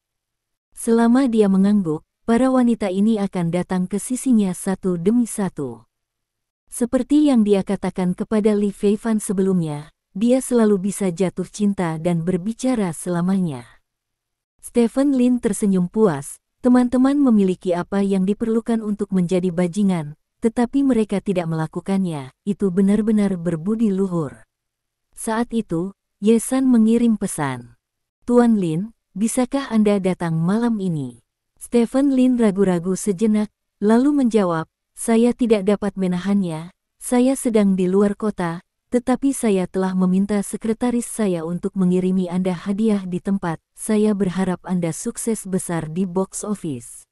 Selama dia mengangguk, para wanita ini akan datang ke sisinya satu demi satu. Seperti yang dia katakan kepada Li Feifan sebelumnya, dia selalu bisa jatuh cinta dan berbicara selamanya. Stephen Lin tersenyum puas, teman-teman memiliki apa yang diperlukan untuk menjadi bajingan, tetapi mereka tidak melakukannya, itu benar-benar berbudi luhur. Saat itu, Ye San mengirim pesan. Tuan Lin, bisakah Anda datang malam ini? Stephen Lin ragu-ragu sejenak, lalu menjawab, saya tidak dapat menahannya, saya sedang di luar kota, tetapi saya telah meminta sekretaris saya untuk mengirimi Anda hadiah di tempat, saya berharap Anda sukses besar di box office.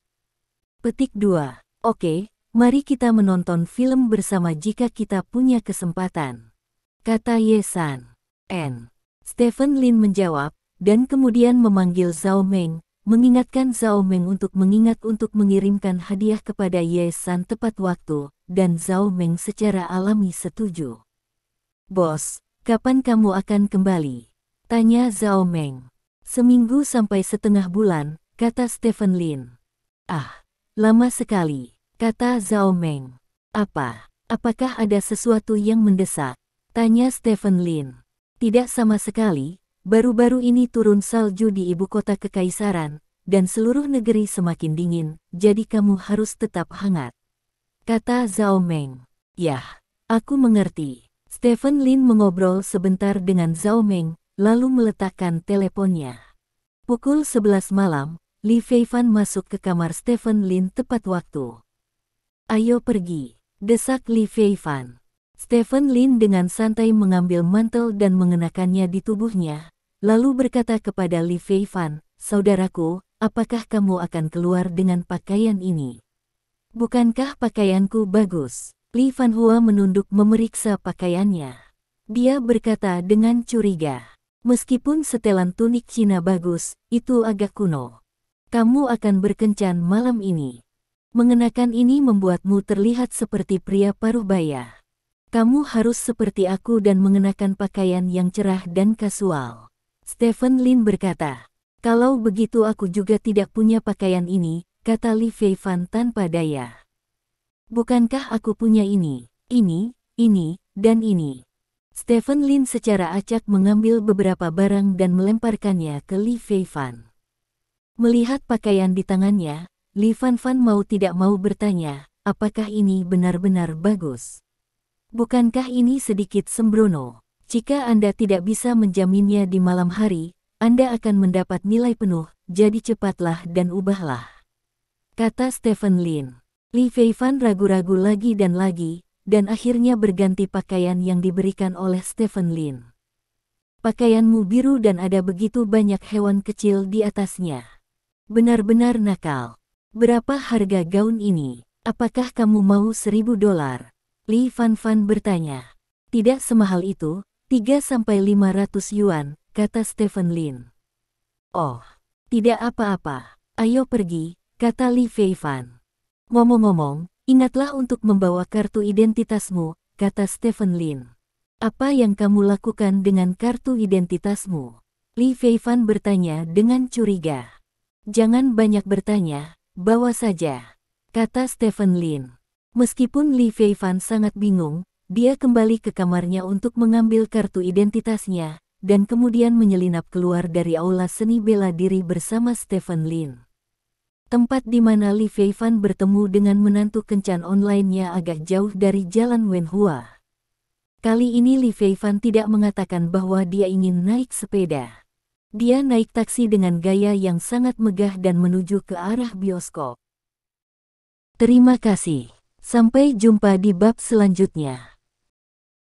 Petik 2. Oke, mari kita menonton film bersama jika kita punya kesempatan, kata Ye San. Stephen Lin menjawab, dan kemudian memanggil Zhao Meng, mengingatkan Zhao Meng untuk mengirimkan hadiah kepada Ye San tepat waktu, dan Zhao Meng secara alami setuju. Bos, kapan kamu akan kembali? Tanya Zhao Meng. Seminggu sampai setengah bulan, kata Stephen Lin. Ah, lama sekali, kata Zhao Meng. Apakah ada sesuatu yang mendesak? Tanya Stephen Lin. Tidak sama sekali, baru-baru ini turun salju di ibu kota kekaisaran, dan seluruh negeri semakin dingin, jadi kamu harus tetap hangat, kata Zhao Meng. Yah, aku mengerti. Stephen Lin mengobrol sebentar dengan Zhao Meng, lalu meletakkan teleponnya. Pukul 11 malam, Li Feifan masuk ke kamar Stephen Lin tepat waktu. Ayo pergi, desak Li Feifan. Stephen Lin dengan santai mengambil mantel dan mengenakannya di tubuhnya, lalu berkata kepada Li Feifan, saudaraku, apakah kamu akan keluar dengan pakaian ini? Bukankah pakaianku bagus? Li Fanhua menunduk memeriksa pakaiannya. Dia berkata dengan curiga. Meskipun setelan tunik Cina bagus, itu agak kuno. Kamu akan berkencan malam ini. Mengenakan ini membuatmu terlihat seperti pria paruh baya. Kamu harus seperti aku dan mengenakan pakaian yang cerah dan kasual. Stephen Lin berkata. Kalau begitu aku juga tidak punya pakaian ini, kata Li Feifan tanpa daya. Bukankah aku punya ini, dan ini? Stephen Lin secara acak mengambil beberapa barang dan melemparkannya ke Li Feifan. Melihat pakaian di tangannya, Li Fanfan mau tidak mau bertanya, apakah ini benar-benar bagus? Bukankah ini sedikit sembrono? Jika Anda tidak bisa menjaminnya di malam hari, Anda akan mendapat nilai penuh, jadi cepatlah dan ubahlah, kata Stephen Lin. Li Feifan ragu-ragu lagi, dan akhirnya berganti pakaian yang diberikan oleh Stephen Lin. Pakaianmu biru dan ada begitu banyak hewan kecil di atasnya. Benar-benar nakal. Berapa harga gaun ini? Apakah kamu mau $1.000? Li Fanfan bertanya. Tidak semahal itu, 300–500 yuan, kata Stephen Lin. Oh, tidak apa-apa, ayo pergi, kata Li Feifan. Ngomong-ngomong, ingatlah untuk membawa kartu identitasmu, kata Stephen Lin. Apa yang kamu lakukan dengan kartu identitasmu? Li Feifan bertanya dengan curiga. Jangan banyak bertanya, bawa saja, kata Stephen Lin. Meskipun Li Feifan sangat bingung, dia kembali ke kamarnya untuk mengambil kartu identitasnya, dan kemudian menyelinap keluar dari aula seni bela diri bersama Stephen Lin. Tempat di mana Li Feifan bertemu dengan menantu kencan online-nya agak jauh dari Jalan Wenhua. Kali ini Li Feifan tidak mengatakan bahwa dia ingin naik sepeda. Dia naik taksi dengan gaya yang sangat megah dan menuju ke arah bioskop. Terima kasih. Sampai jumpa di bab selanjutnya.